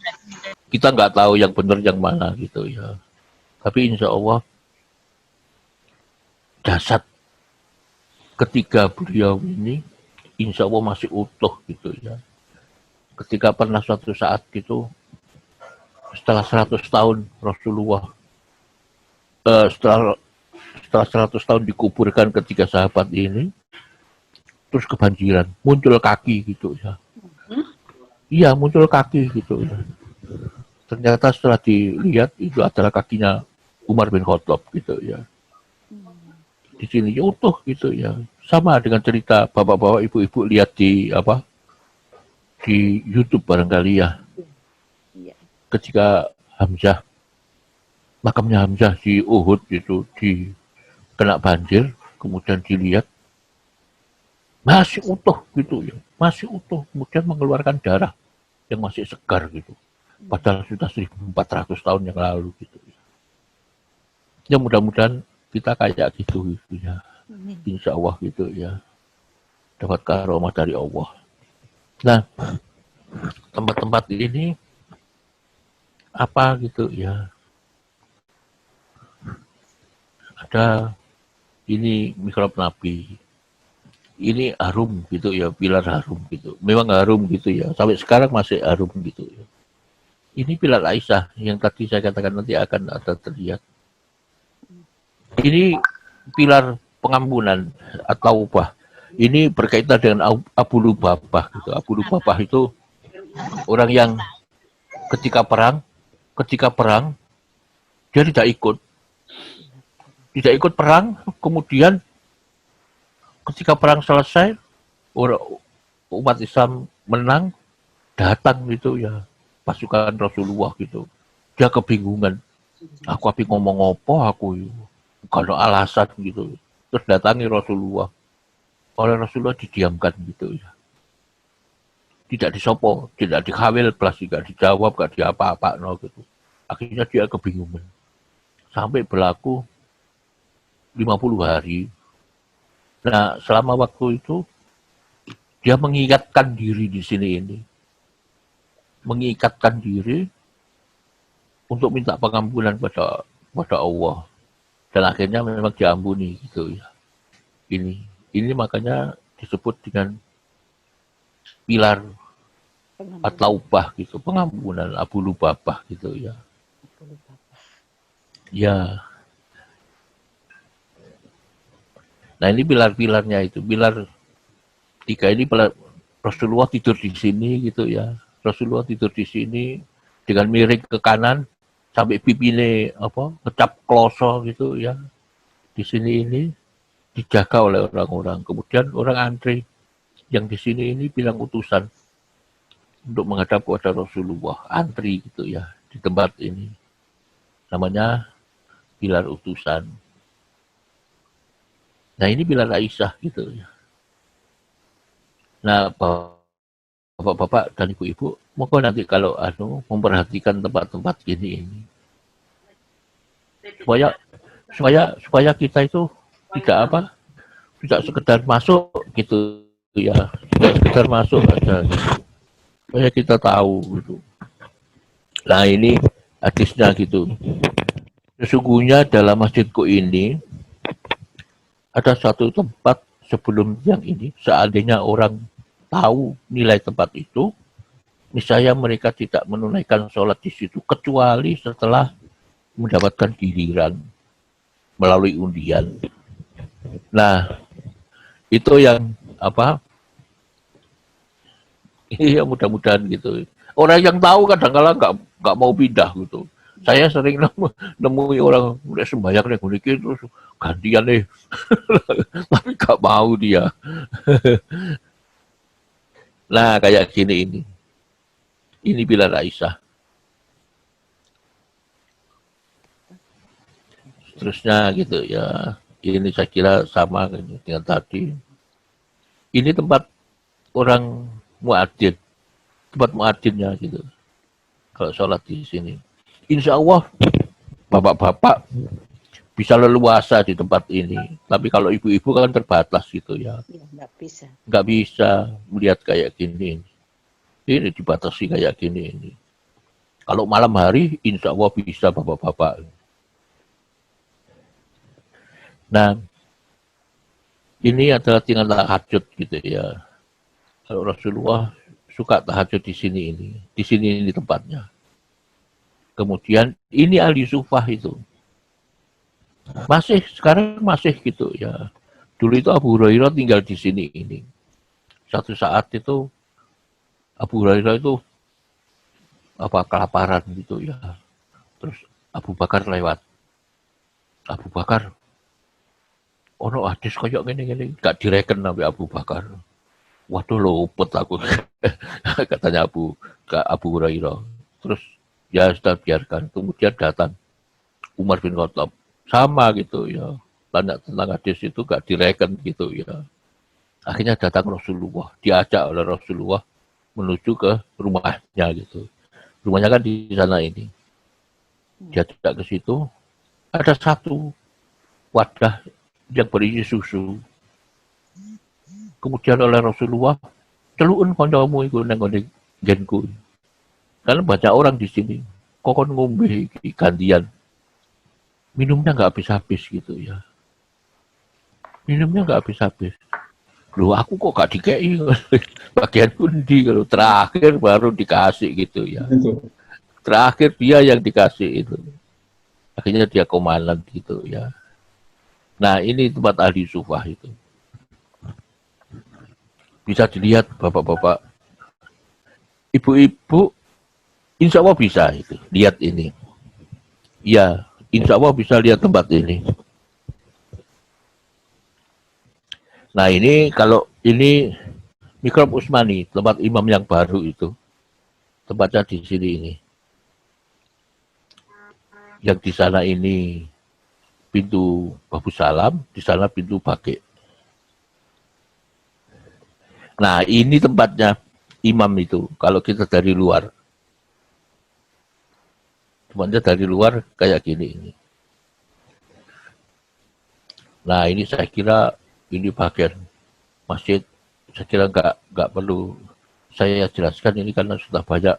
Kita nggak tahu yang benar yang mana gitu ya. Tapi insya Allah jasad ketiga beliau ini insya Allah masih utuh gitu ya. Ketika pernah suatu saat gitu setelah 100 tahun Rasulullah setelah 100 tahun dikuburkan ketiga sahabat ini terus kebanjiran, muncul kaki gitu ya. Iya muncul kaki gitu ya. Ternyata setelah dilihat itu adalah kakinya Umar bin Khattab gitu ya. Di sini ya utuh gitu ya. Sama dengan cerita bapak-bapak ibu-ibu lihat di apa di YouTube barangkali ya. Ketika Hamzah makamnya Hamzah di Uhud itu di kena banjir, kemudian dilihat masih utuh gitu ya, masih utuh, kemudian mengeluarkan darah yang masih segar gitu. Padahal sudah 1400 tahun yang lalu gitu. Ya mudah-mudahan kita kayak gitu ya. Insya Allah gitu ya. Dapat karomah dari Allah. Nah, tempat-tempat ini apa gitu ya. Ada ini mihrab Nabi. Ini harum gitu ya, pilar harum gitu. Memang harum gitu ya. Sampai sekarang masih harum gitu ya. Ini pilar Aisyah yang tadi saya katakan nanti akan ada terlihat. Ini pilar pengampunan atau ubah. Ini berkaitan dengan Abu Lubabah gitu. Abu Lubabah itu orang yang ketika perang dia tidak ikut perang, kemudian ketika perang selesai umat Islam menang, datang gitu ya pasukan Rasulullah gitu. Dia kebingungan. Aku api ngomong apa aku kalau alasan gitu. Terus datangi Rasulullah. Oleh Rasulullah didiamkan gitu ya. Tidak disopo, tidak dikawil, plus tidak dijawab, gak diapa-apa no gitu. Akhirnya dia kebingungan. Sampai berlaku 50 hari. Nah, selama waktu itu dia mengingatkan diri di sini ini. Mengikatkan diri untuk minta pengampunan pada Allah. Dan akhirnya memang diampuni gitu ya. Ini makanya disebut dengan pilar at-taubah gitu, pengampunan Abu Lubabah gitu ya. Ya. Nah, ini pilar-pilarnya itu. Pilar 3 ini Rasulullah tidur di sini gitu ya. Rasulullah tidur di sini dengan miring ke kanan sampai pipine apa ngecap kloso gitu ya. Di sini ini dijaga oleh orang-orang. Kemudian orang antri yang di sini ini bilang utusan untuk menghadap kepada Rasulullah, antri gitu ya di tempat ini. Namanya pilar utusan. Nah ini pilar Aisyah gitu ya. Nah bapak-bapak dan ibu-ibu, moga nanti kalau memperhatikan tempat-tempat gini ini, supaya kita itu tidak sekedar masuk gitu ya, tidak sekedar masuk aja gitu. Supaya kita tahu gitu. Nah ini hadisnya gitu. Sesungguhnya dalam masjidku ini ada satu tempat sebelum yang ini, seandainya orang tahu nilai tempat itu, niscaya mereka tidak menunaikan sholat di situ kecuali setelah mendapatkan giliran melalui undian. Nah, itu yang ini yang mudah-mudahan gitu. Orang yang tahu kadang-kadang nggak mau pindah gitu. Saya sering nemui orang udah sembahyang nih gini terus gantian nih, tapi nggak mau dia. Nah kayak gini ini pilar Aisyah. Terusnya gitu ya. Ini saya kira sama dengan tadi. Ini tempat orang muadzin, tempat muadzinnya gitu. Kalau sholat di sini, insya Allah bapak-bapak bisa leluasa di tempat ini. Tapi kalau ibu-ibu kan terbatas gitu ya. Nggak bisa. Nggak bisa melihat kayak gini. Ini dibatasi kayak gini ini. Kalau malam hari, insya Allah bisa bapak-bapak. Nah, ini adalah tinggal tahajud gitu ya. Kalau Rasulullah suka tahajud di sini ini tempatnya. Kemudian ini ahli sufah itu. Sekarang masih gitu ya. Dulu itu Abu Hurairah tinggal di sini ini. Satu saat itu Abu Hurairah itu kelaparan gitu ya. Terus Abu Bakar lewat. Abu Bakar, ono hadis kayak gini gak direken sampai Abu Bakar. Waduh luput aku. Katanya Abu Hurairah. Terus ya sudah biarkan. Kemudian datang Umar bin Khattab. Sama gitu ya. Tanya tentang hadis itu gak direken gitu ya. Akhirnya datang Rasulullah. Diajak oleh Rasulullah menuju ke rumahnya gitu. Rumahnya kan di sana ini. Dia tidak ke situ. Ada satu wadah yang berisi susu. Kemudian oleh Rasulullah, celuun koncomu iku nang ngene genku. Karena banyak orang di sini. Kokon ngombe gantian. Minumnya nggak habis-habis gitu ya. Minumnya nggak habis-habis. Loh aku kok gak dikei bagian undi kalau terakhir baru dikasih gitu ya. Terakhir dia yang dikasih itu. Akhirnya dia komandan gitu ya. Nah ini tempat ahli sufah itu. Bisa dilihat bapak-bapak. Ibu-ibu insya Allah bisa itu. Lihat ini. Ya insya Allah bisa lihat tempat ini. Nah ini kalau ini Mihrab Utsmani, tempat imam yang baru itu. Tempatnya di sini ini. Yang di sana ini pintu Babu Salam, di sana pintu Baqi'. Nah ini tempatnya imam itu, kalau kita dari luar. Tempatnya dari luar kayak gini ini. Nah ini saya kira ini bagian masjid, saya kira nggak perlu saya jelaskan ini karena sudah banyak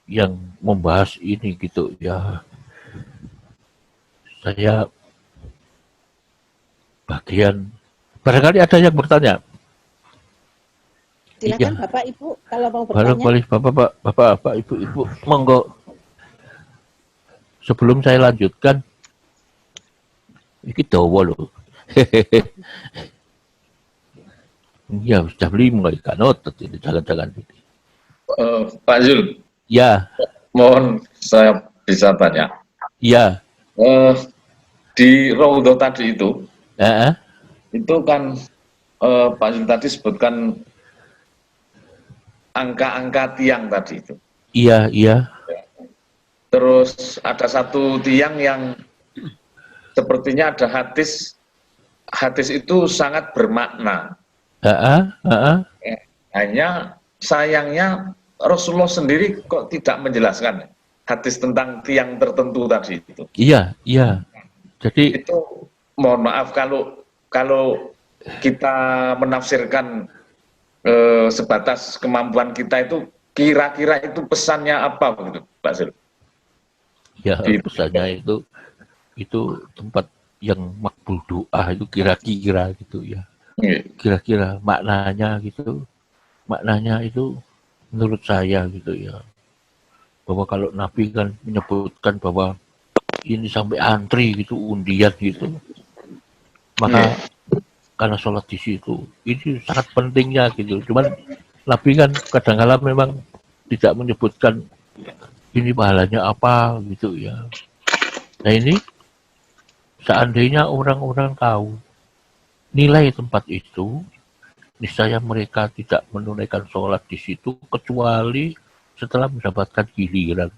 yang membahas ini gitu ya. Saya bagian barangkali ada yang bertanya. Silakan Iya. Bapak Ibu kalau mau bertanya. Barangkali Bapak Ibu monggo. Sebelum saya lanjutkan, ini dawa loh. Ya sudah beli mulai kan otot ini jangan-jangan ini. Pak Zul, Ya, mohon saya bisa tanya. ya. Di Raudhah tadi itu, itu kan Pak Zul tadi sebutkan angka-angka tiang tadi itu. Iya, iya. Terus ada satu tiang yang sepertinya ada hadis itu sangat bermakna. Hanya sayangnya Rasulullah sendiri kok tidak menjelaskan hadis tentang tiang tertentu tadi itu. Iya, iya. Jadi Itu mohon maaf kalau kita menafsirkan sebatas kemampuan kita itu kira-kira itu pesannya apa begitu, Pak Zul? ya pesannya itu tempat yang makbul doa itu kira-kira gitu ya. Kira-kira maknanya gitu. Maknanya itu menurut saya gitu ya. Bahwa kalau Nabi kan menyebutkan bahwa ini sampai antri gitu undian gitu. Maka karena sholat di situ ini sangat pentingnya gitu. Cuman Nabi kan kadang-kala memang tidak menyebutkan ini pahalanya apa gitu ya. Nah ini seandainya orang-orang tahu nilai tempat itu, niscaya mereka tidak menunaikan sholat di situ kecuali setelah mendapatkan giliran,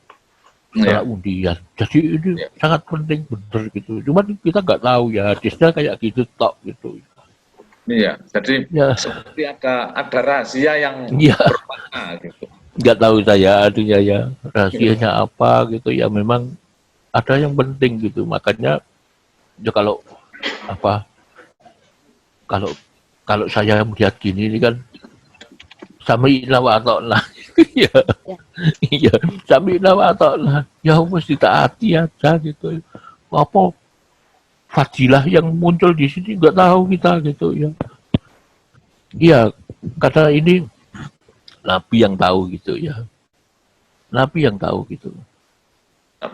setelah undian. Jadi ini sangat penting bener gitu. Cuman kita nggak tahu ya hadisnya kayak gitu tok gitu. Iya, jadi seperti ada rahasia yang bermakna gitu. Nggak tahu saya artinya ya rahasianya apa gitu ya. Memang ada yang penting gitu. Makanya ya kalau saya melihat gini ini kan sami'na wa ata'na. Iya, sami'na wa ata'na. Ya mesti taati aja gitu. Apa fadilah yang muncul di sini nggak tahu kita gitu ya. Iya, karena ini Nabi yang tahu gitu ya. Nabi yang tahu gitu.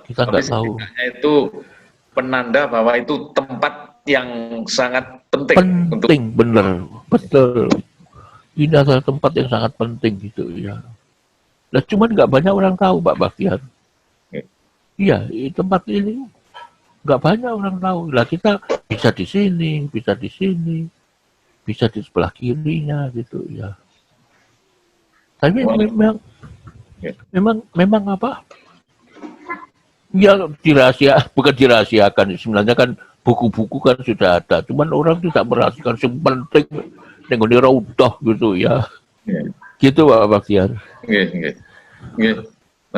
Kita nggak tahu. Itu penanda bahwa itu tempat yang sangat penting. Penting, bener, betul. Ini adalah tempat yang sangat penting gitu ya. Nah, cuman nggak banyak orang tahu, Pak Baktiar. Iya, tempat ini nggak banyak orang tahu. Lah kita bisa di sini, bisa di sini, bisa di sebelah kirinya gitu ya. Tapi memang apa? Ya bukan dirahasiakan. Sebenarnya kan buku-buku kan sudah ada. Cuman orang tidak merahasiakan yang penting dengan raudah gitu ya. Gitu Pak Baktiar.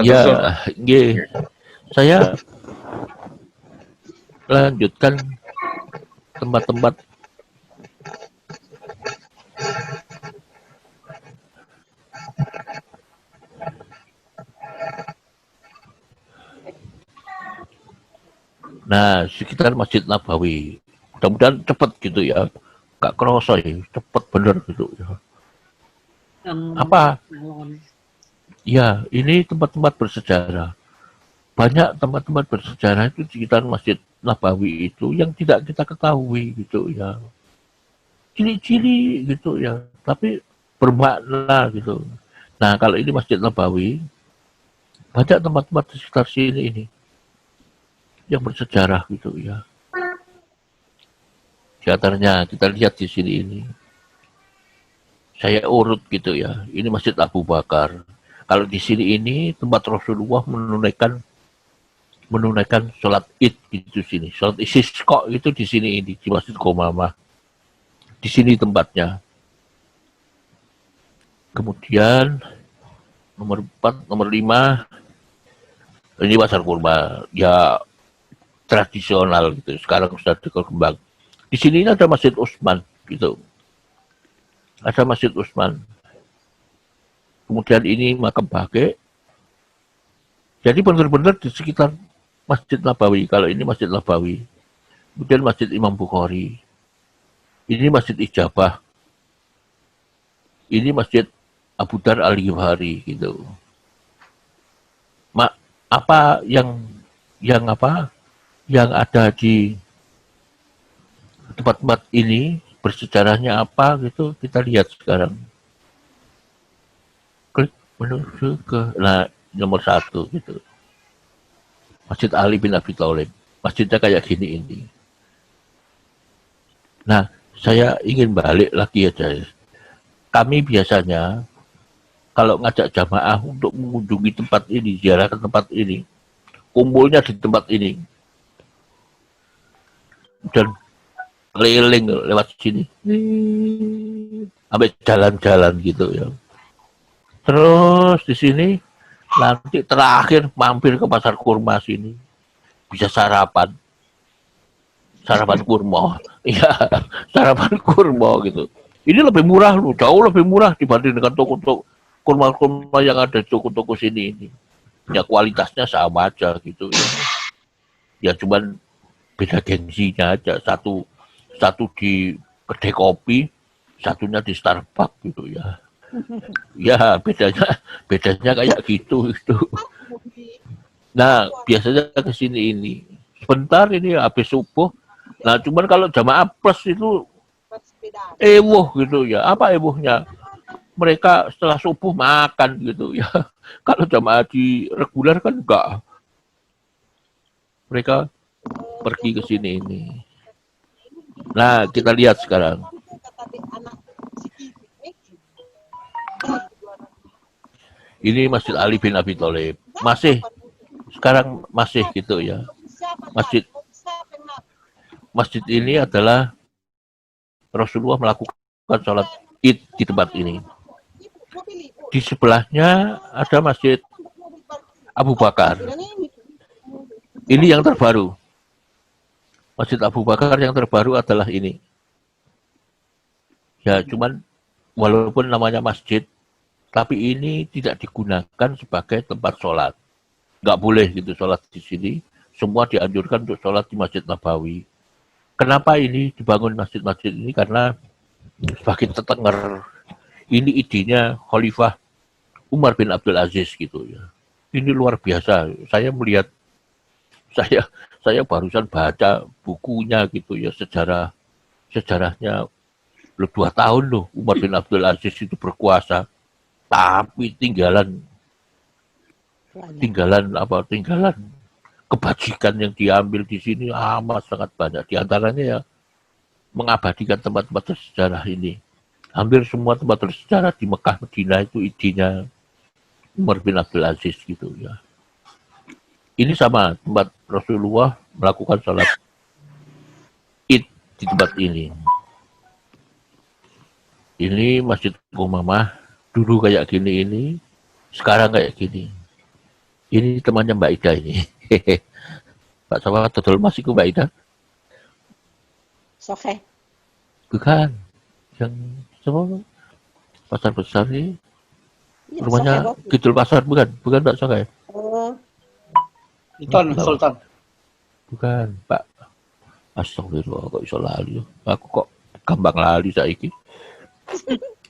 Ya, saya lanjutkan tempat-tempat nah sekitar Masjid Nabawi. Mudah-mudahan cepet gitu ya, gak kerasa ya, cepet bener gitu ya. Apa? Ya, ini tempat-tempat bersejarah. Banyak tempat-tempat bersejarah itu di sekitar Masjid Nabawi itu yang tidak kita ketahui gitu ya. Ciri-ciri gitu ya, tapi bermakna gitu. Nah, kalau ini Masjid Nabawi, banyak tempat-tempat di sekitar sini ini yang bersejarah gitu ya. Di antaranya kita lihat di sini ini. Saya urut gitu ya. Ini Masjid Abu Bakar. Kalau di sini ini tempat Rasulullah menunaikan sholat Id di sini. Sholat Istisqa itu di sini ini di Masjid Qomamah. Di sini tempatnya. Kemudian nomor 4, nomor 5 ini pasar kurma. Ya tradisional gitu. Sekarang sudah berkembang. Di sini ada Masjid Utsman gitu. Ada Masjid Utsman. Kemudian ini makam Baqi. Jadi benar-benar di sekitar Masjid Nabawi. Kalau ini Masjid Nabawi. Kemudian Masjid Imam Bukhari. Ini Masjid Ijabah. Ini Masjid Abu Dar Al-Ghifari gitu. Apa yang ada di tempat-tempat ini bersejarahnya apa gitu kita lihat sekarang. Klik menuju ke nomor 1 gitu. Masjid Ali bin Abi Thalib. Masjidnya kayak gini ini. Nah, saya ingin balik lagi aja. Kami biasanya kalau ngajak jamaah untuk mengunjungi tempat ini, ziarah ke tempat ini, kumpulnya di tempat ini. Dan keliling lewat sini. Sampai jalan-jalan gitu ya. Terus di sini nanti terakhir mampir ke pasar kurma sini. Bisa sarapan. Sarapan kurma. Iya, sarapan kurma gitu. Ini lebih murah loh, jauh lebih murah dibanding dengan toko-toko kurma-kurma yang ada di toko-toko sini ini. Ya kualitasnya sama aja gitu ya. Ya cuman beda gengsinya aja. Satu di kedai kopi, satunya di Starbucks gitu ya. Ya bedanya kayak gitu itu. Nah biasanya ke sini ini sebentar ini habis subuh. Nah cuman kalau jamaah plus itu ewoh gitu ya. Apa ewohnya? Mereka setelah subuh makan gitu ya. Kalau jamaah di reguler kan enggak. Mereka pergi ke sini ini. Nah kita lihat sekarang. Ini Masjid Ali bin Abi Thalib. Sekarang masih gitu ya. Masjid ini adalah Rasulullah melakukan sholat Id di tempat ini. Di sebelahnya ada Masjid Abu Bakar. Ini yang terbaru. Masjid Abu Bakar yang terbaru adalah ini. Ya, cuman walaupun namanya masjid, tapi ini tidak digunakan sebagai tempat sholat. Nggak boleh gitu sholat di sini. Semua dianjurkan untuk sholat di Masjid Nabawi. Kenapa ini dibangun masjid-masjid ini? Karena sebagai tetenger, ini idenya Khalifah Umar bin Abdul Aziz gitu ya. Ini luar biasa. Saya melihat, saya barusan baca bukunya gitu ya, sejarahnya. 2 tahun loh Umar bin Abdul Aziz itu berkuasa, tapi tinggalan kebajikan yang diambil di sini amat sangat banyak. Di antaranya ya mengabadikan tempat-tempat bersejarah ini. Hampir semua tempat bersejarah di Mekah, Madinah itu idenya Umar bin Abdul Aziz gitu ya. Ini sama tempat Rasulullah melakukan sholat Id di tempat ini. Ini Masjid Umamah, dulu kayak gini ini, sekarang kayak gini. Ini temannya Mbak Ida ini. Pak Sawa total masih ke Mbak Ida? Soke. Bukan. Yang sama pasar besar ini. Ya, Rumahnya Soke, Kidul Pasar, bukan? Bukan Mbak Soke? oh, Sultan. Bukan, Pak. Astagfirullah, kok iso lali. Aku kok gampang lali saiki.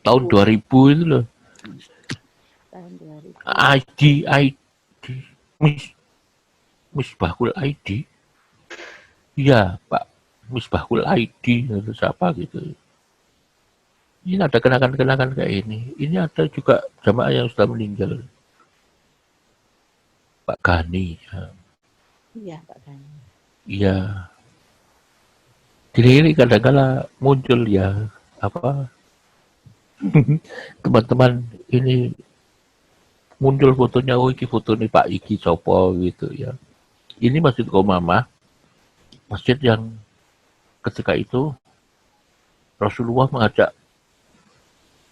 Tahun 2000 itu loh. tahun 2000. ID Misbahul ID. Iya, Pak. Misbahul ID atau siapa gitu. Ini ada kenangan-kenangan kayak ini. Ini ada juga jamaah yang sudah meninggal. Pak Gani. Ya. Iya, Pak Gani. Iya. Ini kadang-kala muncul ya apa teman-teman ini muncul fotonya, oh ini foto nih Pak Iki Sopo gitu ya. Ini Masjid Umamah, masjid yang ketika itu Rasulullah mengajak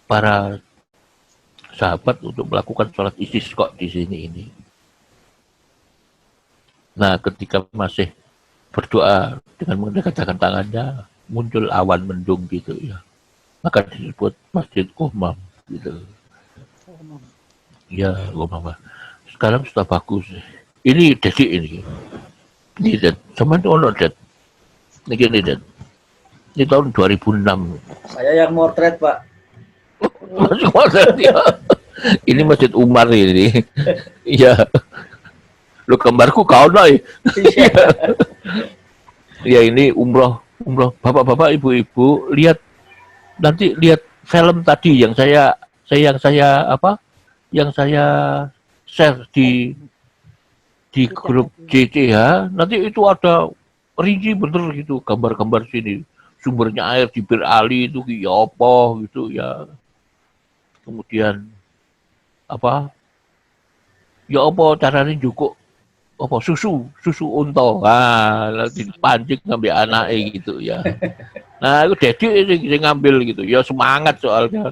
para sahabat untuk melakukan sholat istisqa di sini ini. Nah, ketika masih berdoa dengan menggerakkan tangannya, muncul awan mendung gitu ya. Maka disebut Masjid Umam gitu. Ya, Umamah. Sekarang sudah bagus. Ini Dedi ini. Ini Det. Sama itu ono Det. Ini Det. Ini tahun 2006. Saya yang motret, Pak. Masuk motret ya. Ini Masjid Umar ini. Iya. Lu gambarku kau nih. Ya ini umroh. Bapak-bapak, ibu-ibu, lihat film tadi yang saya share di grup JCH. Nanti itu ada rinci bener gitu gambar-gambar sini. sumbernya air di Bir Ali itu ya apa gitu ya. Kemudian apa? Ya apa caranya cukup apa susu unta. Ah, lagi pancing ngambil anaknya gitu ya. Nah, itu Dedi sing ngambil gitu. Ya semangat soalnya.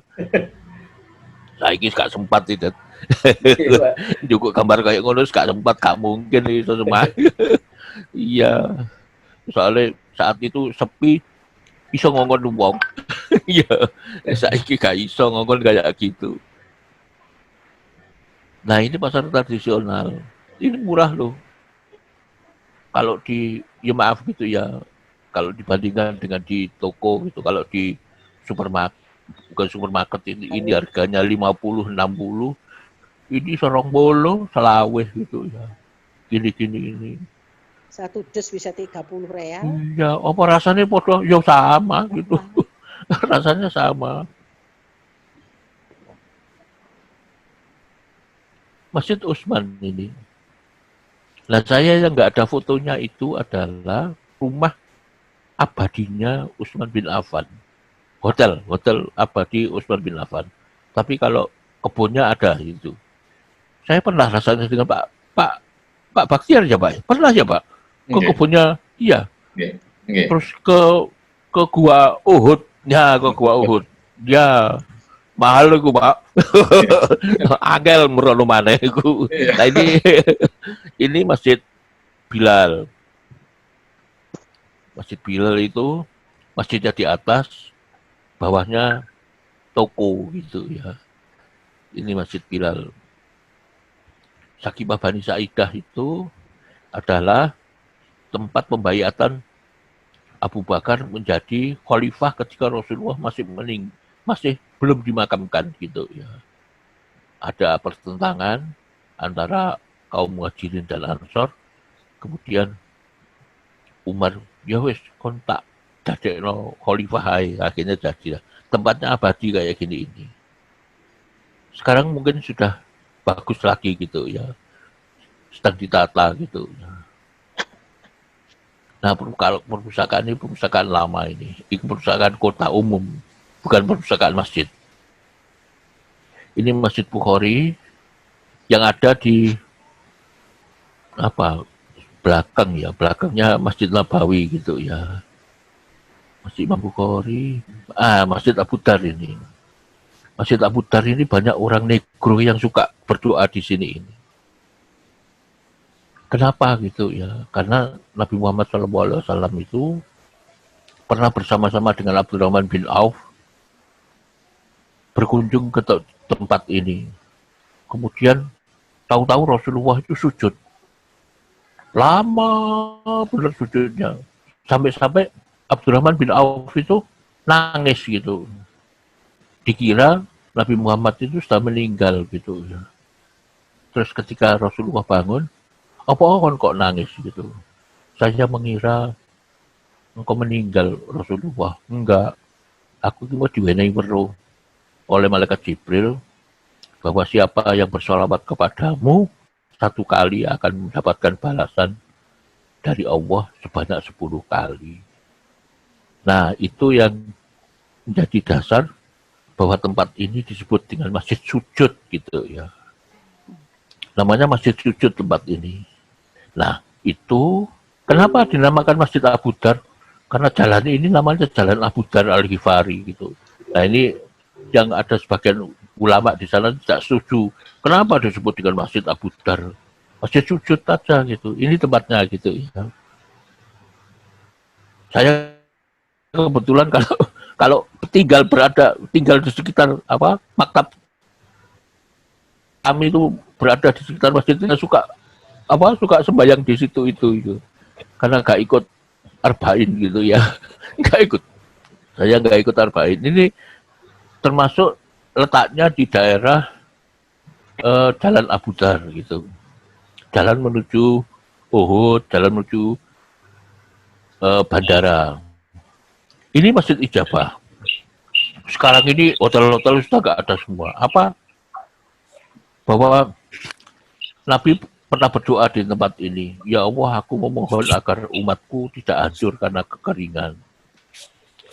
Saiki gak sempat itu. Iya, Pak. Cukup gambar kayak ngono gak sempat, gak mungkin itu semangat. Iya. Soalnya saat itu sepi iso ngongkon wong. Iya. Saiki gak iso ngongkon kayak gitu. Nah, ini pasar tradisional. Ini murah loh. Kalau di, ya maaf gitu ya, kalau dibandingkan dengan di toko gitu, kalau di supermarket, bukan supermarket ini harganya 50, 60, ini 20, selaweh gitu ya. Gini-gini ini. Satu dus bisa 30 real. Iya, apa rasanya podo? Ya sama gitu. Rasanya sama. Masjid Utsman ini. Nah, saya yang nggak ada fotonya itu adalah rumah abadinya Utsman bin Affan. Hotel abadi Utsman bin Affan. Tapi kalau kebunnya ada itu. Saya pernah rasanya dengan Pak Baktiar ya Pak. Pernah ya Pak. Ke Nggih. kebunnya, iya. Nggih. Terus ke gua Uhud. Ya, ke gua Uhud. Ya, mahal iku Pak. Angel merono maneh iku. Iya. Nah ini Masjid Bilal. Masjid Bilal itu masjidnya di atas, bawahnya toko gitu ya. Ini Masjid Bilal. Sakibah Bani Sa'idah itu adalah tempat pembayatan Abu Bakar menjadi khalifah ketika Rasulullah masih belum dimakamkan gitu ya. Ada pertentangan antara kaum Muhajirin dan Ansor, kemudian Umar ya wis kontak dadekno khalifah ae, akhirnya jadi tempatnya abadi kayak gini ini. Sekarang mungkin sudah bagus lagi gitu ya, sedang ditata gitu. Nah, kalau perpustakaan ini perpustakaan lama ini perpustakaan kota umum, bukan perpustakaan masjid. Ini Masjid Bukhari yang ada di apa belakang ya, belakangnya Masjid Nabawi gitu ya. Masjid Imam Bukhari, Masjid Abu Dar ini. Masjid Abu Dar ini banyak orang negro yang suka berdoa di sini ini. Kenapa gitu ya? Karena Nabi Muhammad SAW itu pernah bersama-sama dengan Abdurrahman bin Auf berkunjung ke tempat ini. Kemudian tahu-tahu Rasulullah itu sujud. Lama benar sujudnya. Sampai-sampai Abdurrahman bin Auf itu nangis gitu. Dikira Nabi Muhammad itu sudah meninggal gitu ya. Terus ketika Rasulullah bangun, apa kok nangis gitu? Saya mengira engkau meninggal Rasulullah. Enggak. Aku cuma diwenehi weruh oleh malaikat Jibril bahwa siapa yang bersolawat kepadamu 1 kali akan mendapatkan balasan dari Allah sebanyak 10 kali. Nah, itu yang menjadi dasar bahwa tempat ini disebut dengan Masjid Sujud gitu ya. Namanya Masjid Sujud tempat ini. Nah, itu kenapa dinamakan Masjid Abu Dar? Karena jalan ini namanya Jalan Abu Dar Al-Ghifari gitu. Nah, ini yang ada sebagian ulama di sana tidak setuju. Kenapa disebut dengan Masjid Abu Dar? Masjid Sujud aja gitu. Ini tempatnya gitu ya. Saya kebetulan kalau tinggal di sekitar maktab kami itu berada di sekitar masjid itu suka sembahyang di situ itu karena nggak ikut arba'in gitu ya. Saya nggak ikut arba'in. Ini termasuk letaknya di daerah Jalan Abu Dar gitu, jalan menuju Uhud, jalan menuju bandara. Ini Masjid Ijabah. Sekarang ini hotel-hotel sudah nggak ada semua. Bahwa Nabi pernah berdoa di tempat ini, ya Allah, aku memohon agar umatku tidak hancur karena kekeringan.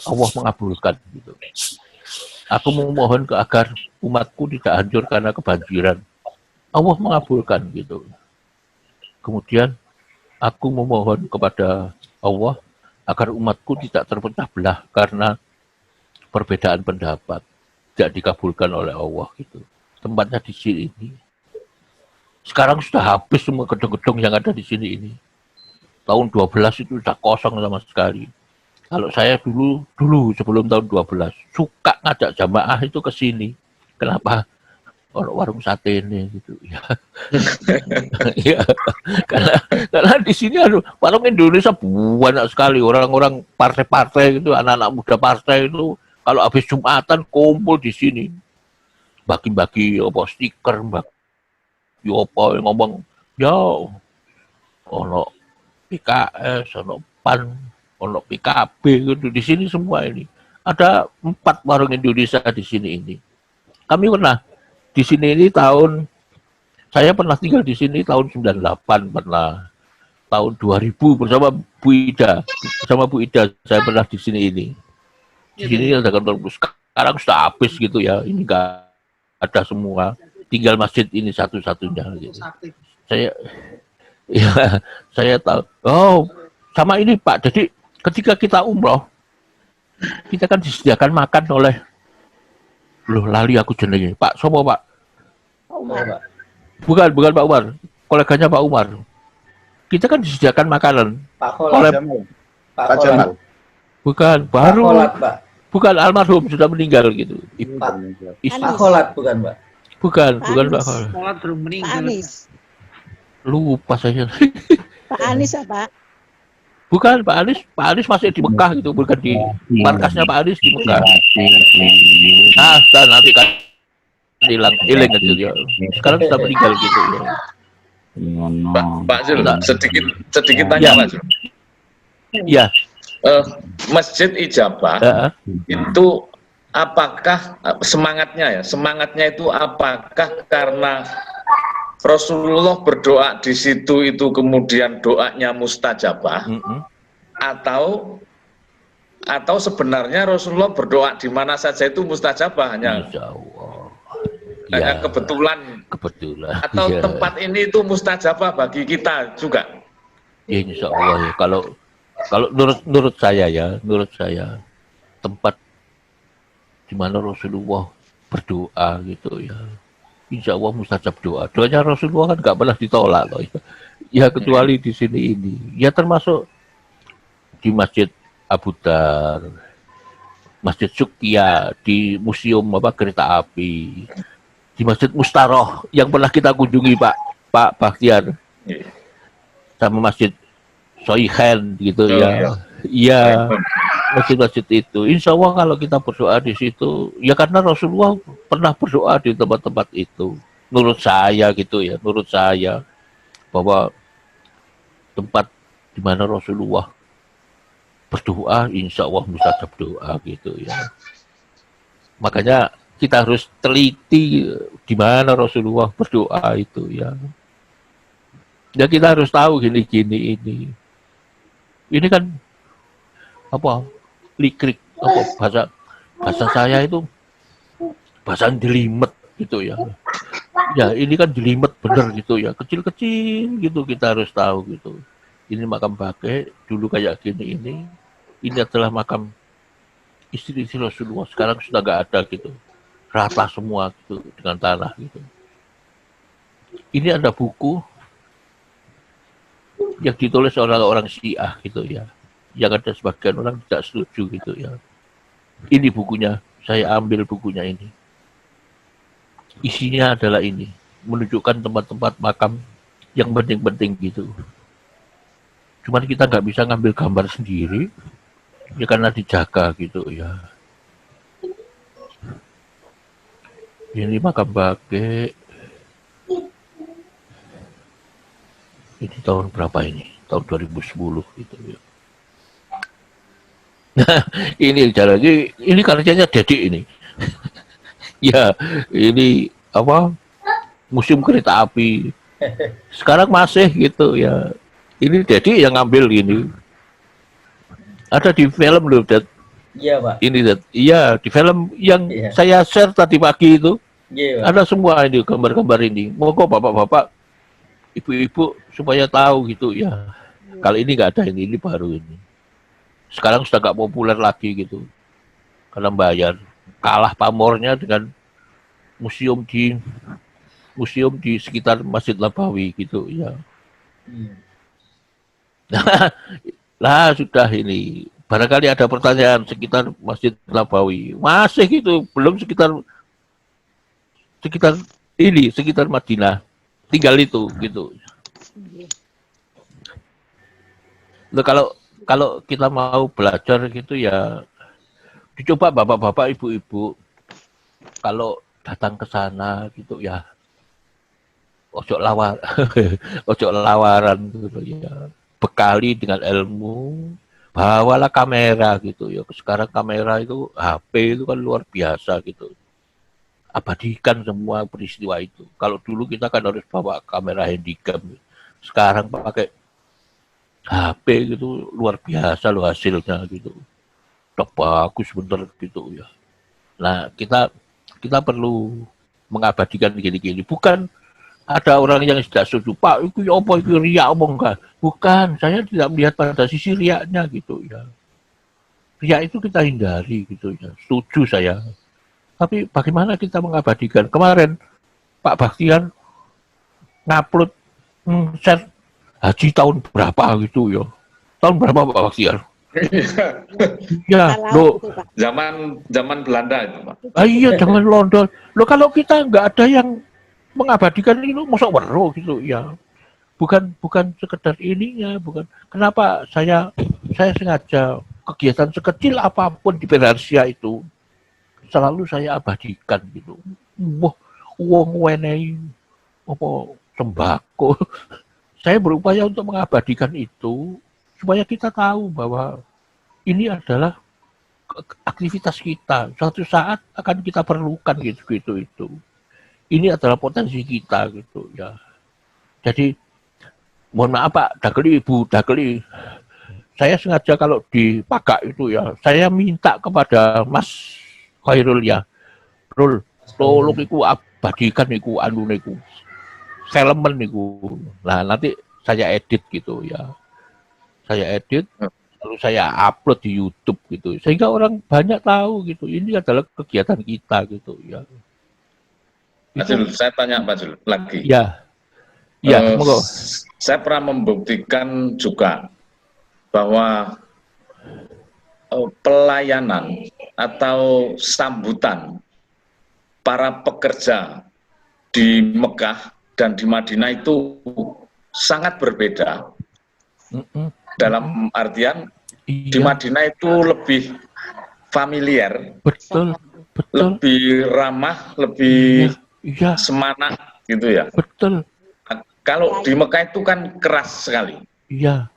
Allah mengabulkan gitu. Aku memohon agar umatku tidak hancur karena kebanjiran. Allah mengabulkan gitu. Kemudian aku memohon kepada Allah agar umatku tidak terpecah belah karena perbedaan pendapat. Tidak dikabulkan oleh Allah gitu. Tempatnya di sini ini. Sekarang sudah habis semua gedung-gedung yang ada di sini ini. Tahun 12 itu sudah kosong sama sekali. Kalau saya dulu sebelum tahun 12 suka ngajak jamaah itu ke sini. Kenapa? Warung sate ini gitu ya. Ya, karena di sini warung Indonesia banyak sekali, orang-orang partai-partai gitu, anak-anak muda partai itu kalau habis Jumatan kumpul di sini. Bagi-bagi apa stiker, bagi apa ngomong, ya ono PKS, ono PAN, ono PKB gitu di sini semua ini. Ada 4 warung Indonesia di sini ini. Kami pernah di sini ini saya pernah tinggal di sini tahun 98, pernah tahun 2000 bersama Bu Ida, saya pernah di sini ini. Di sini ada kantor sekarang sudah habis gitu ya, ini enggak ada semua, tinggal masjid ini satu-satunya gitu. Saya tahu. Oh, sama ini Pak. Jadi ketika kita umroh, kita kan disediakan makan oleh lali aku jenenge. Pak, sopo Pak? Pak Umar. Bukan Pak Umar. Koleganya Pak Umar. Kita kan disediakan makanan. Pak Kholat. Pak Jamal. Bukan, Pak baru. Kholat, Pak. Bukan, almarhum sudah meninggal gitu. Pak Kholat bukan, Pak. Bukan Pak Anies. Kholat. Sholat belum Pak meninggal. Anies. Lupa saya. Pak Anies apa? Bukan Pak Anies masih di Mekah gitu, bukan di markasnya Pak Anies di Mekah. Nanti kan hilang gitu ya. Sekarang sudah meninggal gitu ya. Pak Zul, sedikit Ya. tanya Pak Zul. Iya. Masjid Ijabah itu apakah semangatnya itu apakah karena Rasulullah berdoa di situ itu kemudian doanya mustajabah atau sebenarnya Rasulullah berdoa di mana saja itu mustajabah hanya kebetulan atau ya. tempat ini itu mustajabah bagi kita juga. Ya, insya Allah ya. Kalau menurut saya tempat di mana Rasulullah berdoa gitu ya, insya Allah mustajab doa. Doanya Rasulullah kan nggak pernah ditolak loh ya. Ya kecuali di sini ini. Ya termasuk di Masjid Abu Dar, Masjid Sukia, di Museum Kereta Api, di Masjid Mustaroh yang pernah kita kunjungi Pak Bakhtiar, sama Masjid Soihen gitu ya. Iya, masjid-masjid itu. Insya Allah kalau kita berdoa di situ, ya karena Rasulullah pernah berdoa di tempat-tempat itu. Menurut saya gitu ya, menurut saya bahwa tempat di mana Rasulullah berdoa, insya Allah mustajab doa gitu ya. Makanya kita harus teliti di mana Rasulullah berdoa itu ya. Ya kita harus tahu gini-gini ini. Ini kan apa? Likrik apa bahasa saya itu bahasa jelimet gitu ya. Ya ini kan jelimet bener gitu ya. Kecil-kecil gitu kita harus tahu gitu. Ini makam Baqi dulu kayak gini ini. Ini adalah makam istri Rasulullah, sekarang sudah nggak ada gitu. Rata semua gitu dengan tanah gitu. Ini ada buku yang ditulis oleh orang Syiah gitu ya. Yang ada sebagian orang tidak setuju gitu ya. Ini bukunya, saya ambil bukunya ini. Isinya adalah ini, menunjukkan tempat-tempat makam yang penting-penting gitu. Cuman kita nggak bisa ngambil gambar sendiri, ya karena dijaga gitu ya. Ini makam Baqi. Ini tahun berapa ini? Tahun 2010 gitu ya. Nah, ini jalan ini karyanya Dedi ini. Ya, ini apa? Museum Kereta Api. Sekarang masih gitu ya. Ini Dedi yang ngambil ini. Ada di film loh, Iya, Pak. Ini iya di film yang Iya. saya share tadi pagi itu Iya, Pak. ada semua ini gambar-gambar ini. Moga bapak-bapak, ibu-ibu supaya tahu gitu ya. Kalau ini nggak ada ini baru ini. Sekarang sudah nggak populer lagi gitu. Karena bayar. Kalah pamornya dengan museum di sekitar Masjid Nabawi gitu ya. Hmm. Lah sudah ini. Barangkali ada pertanyaan sekitar Masjid Nabawi. Masih gitu, belum sekitar sekitar Madinah. Tinggal itu gitu. Loh, kalau kita mau belajar gitu ya dicoba bapak-bapak, ibu-ibu kalau datang ke sana gitu ya. Ojo lawaran gitu ya. Bekali dengan ilmu, bawalah kamera gitu ya. Sekarang kamera itu HP itu kan luar biasa gitu. Abadikan semua peristiwa itu. Kalau dulu kita kan harus bawa kamera handycam. Sekarang pakai HP gitu luar biasa loh hasilnya gitu. Udah bagus bener gitu ya. Nah, kita perlu mengabadikan gini-gini. Bukan ada orang yang tidak setuju, Pak, itu apa itu riak omong kan? Bukan, saya tidak melihat pada sisi riaknya gitu ya. Riak itu kita hindari gitu ya. Setuju saya. Tapi bagaimana kita mengabadikan? Kemarin Pak Baktian ngupload share haji tahun berapa gitu ya. Tahun berapa Pak Baktian? Ya, lo Zaman Belanda itu, Pak. iya jangan London. Lo kalau kita nggak ada yang mengabadikan itu masa wero gitu ya. Bukan sekedar ininya, bukan. Kenapa saya sengaja kegiatan sekecil apapun di Persia itu selalu saya abadikan gitu. Wah, uang wenehi apa sembako. Saya berupaya untuk mengabadikan itu supaya kita tahu bahwa ini adalah aktivitas kita. Suatu saat akan kita perlukan gitu itu. Ini adalah potensi kita gitu ya. Jadi mohon maaf Pak, Dageli. Saya sengaja kalau di Pagak itu ya, saya minta kepada Mas Khairul ya, Rul, tolong iku abadikan iku anu niku. Filmen niku. Nah, nanti saya edit gitu ya. Saya edit lalu saya upload di YouTube gitu. Sehingga orang banyak tahu gitu. Ini adalah kegiatan kita gitu ya. Pak Jul, saya tanya Pak Jul lagi. Ya, semoga. Saya pernah membuktikan juga bahwa pelayanan atau sambutan para pekerja di Mekah dan di Madinah itu sangat berbeda. Dalam artian di Madinah itu lebih familiar, betul. lebih ramah, lebih semanak gitu ya. Betul. Nah, kalau di Mekah itu kan keras sekali. Iya.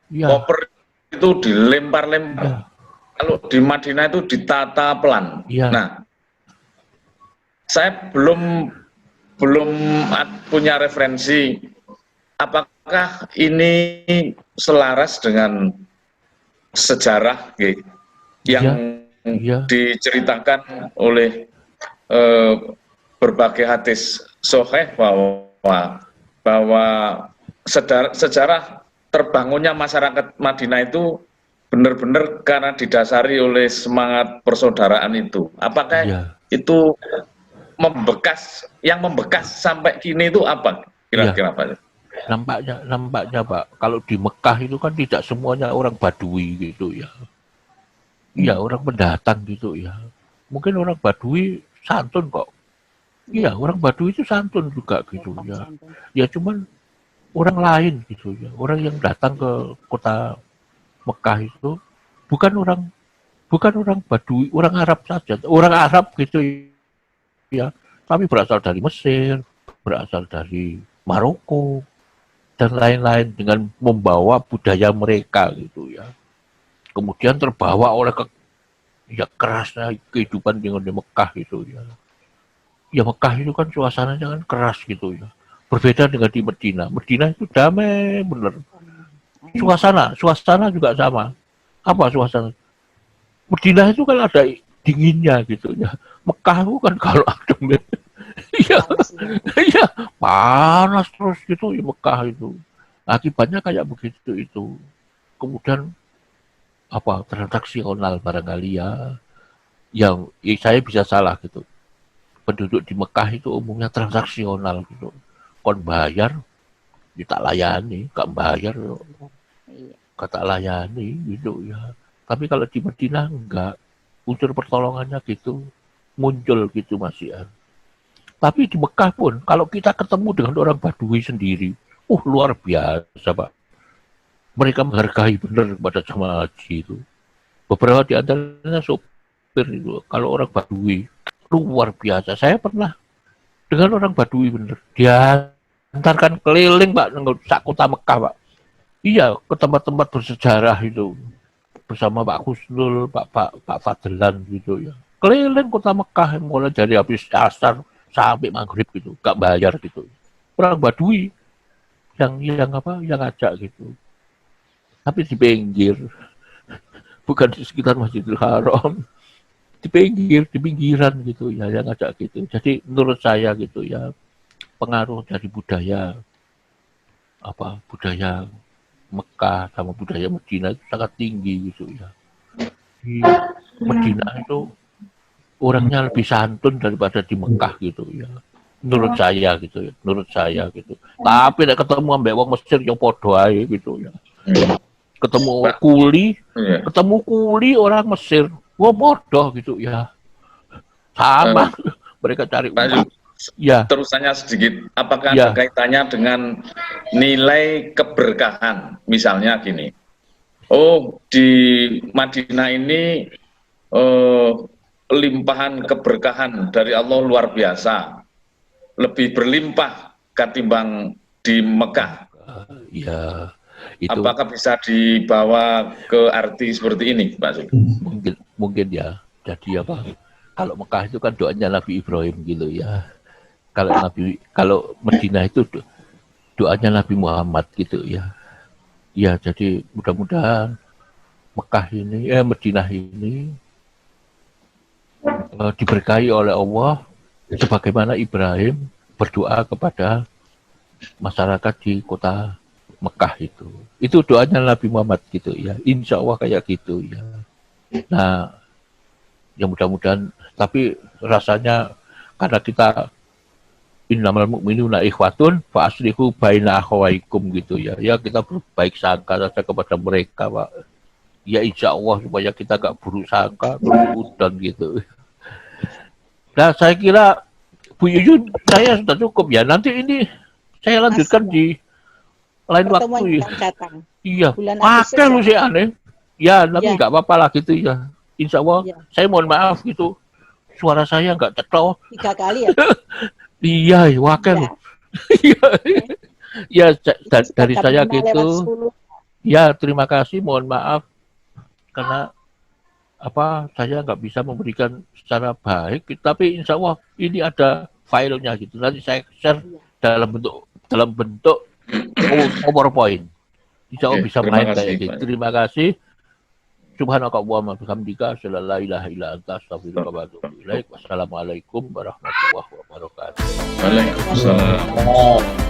Koper itu dilempar-lempar. Kalau di Madinah itu ditata pelan. Nah, saya belum punya referensi apakah ini selaras dengan sejarah yang diceritakan oleh berbagai hadis sahih bahwa sejarah terbangunnya masyarakat Madinah itu benar-benar karena didasari oleh semangat persaudaraan itu. Apakah itu yang membekas sampai kini itu apa kira-kira Pak? Nampaknya Pak, kalau di Mekah itu kan tidak semuanya orang Badui gitu ya. Iya, orang pendatang gitu ya. Mungkin orang Badui santun kok. Iya, orang Badui itu santun juga gitu ya. Ya cuman orang lain gitu ya. Orang yang datang ke kota Mekah itu bukan orang Badui, orang Arab saja. Orang Arab gitu ya. Tapi berasal dari Mesir, berasal dari Maroko dan lain-lain dengan membawa budaya mereka gitu ya. Kemudian terbawa oleh kerasnya kehidupan di Mekah gitu ya. Ya Mekah itu kan suasananya kan keras gitu ya. Berbeda dengan di Madinah. Madinah itu damai bener. Suasana juga sama. Apa suasana? Madinah itu kan ada dinginnya gitu ya. Mekah itu kan kalau adem, iya, Panas itu. iya, panas terus gitu ya Mekah itu. Akibatnya kayak begitu itu. Kemudian apa transaksional barangkali ya, yang saya bisa salah gitu. Penduduk di Mekah itu umumnya transaksional gitu. Kon bayar, tak layani, gak bayar, Iya. kata layani gitu ya. Tapi kalau di Madinah enggak, unsur pertolongannya gitu muncul gitu Mas Ian. Tapi di Mekah pun kalau kita ketemu dengan orang Badui sendiri, luar biasa Pak. Mereka menghargai benar kepada jamaah haji itu. Beberapa di antaranya sopir itu, kalau orang Badui luar biasa. Saya pernah dengan orang Badui bener. Dia antarkan keliling Pak, sak kota Mekah Pak. Iya, ke tempat-tempat bersejarah itu bersama Pak Husnul, Pak Fadlan gitu ya. Keliling kota Mekah mulai dari habis asar sampai maghrib gitu, gak bayar gitu. Orang Badui yang ngajak gitu. Tapi di pinggir, bukan di sekitar Masjidil Haram, di pinggiran gitu ya, yang ngajak gitu. Jadi menurut saya gitu ya, pengaruh dari budaya Mekah sama budaya Madinah itu sangat tinggi gitu ya. Di Madinah itu orangnya lebih santun daripada di Mekah gitu ya. Menurut saya gitu. Tapi nek ketemu ambek wong Mesir yang podo ae gitu ya. Ketemu kuli orang Mesir, podo gitu ya. Sama mereka cari uang. Ya. Terusannya sedikit, apakah Ya. ada kaitannya dengan nilai keberkahan? Misalnya gini, di Madinah ini limpahan keberkahan dari Allah luar biasa, lebih berlimpah ketimbang di Mekah. Ya, itu Apakah bisa dibawa ke arti seperti ini, Pak Zul? mungkin ya. Jadi kalau Mekah itu kan doanya Nabi Ibrahim gitu ya. Kalau Madinah itu doanya Nabi Muhammad gitu ya. Ya, jadi mudah-mudahan Madinah ini diberkahi oleh Allah sebagaimana Ibrahim berdoa kepada masyarakat di kota Mekah itu. Itu doanya Nabi Muhammad gitu ya. Insya Allah kayak gitu ya. Nah, ya mudah-mudahan, tapi rasanya karena kita innamal mu'minuna ikhwatun fa aslihu baina akhawaikum gitu ya. Ya kita berbaik sangka saja kepada mereka, Pak. Ya insya Allah supaya kita gak buruk sangka, udan gitu. Nah saya kira Bu Yuyun, saya sudah cukup ya. Nanti ini saya lanjutkan di lain waktu ya. Iya, pakai lu sih aneh. Ya, tapi nggak apa-apa lah gitu ya. Insya Allah, saya mohon maaf gitu. Suara saya nggak cetok. 3 kali ya? Iya, wakil. Ya, dari saya gitu. Ya, terima kasih. Mohon maaf karena saya nggak bisa memberikan secara baik. Tapi insya Allah ini ada filenya gitu. Nanti saya share dalam bentuk PowerPoint. Insya Allah bisa main kayak gitu. Terima kasih. Subhanakallahumma wa bihamdika asyhadu an la ilaha illa anta astaghfiruka wa atubu ilaik. Wassalamualaikum warahmatullahi wabarakatuh. Waalaikumsalam.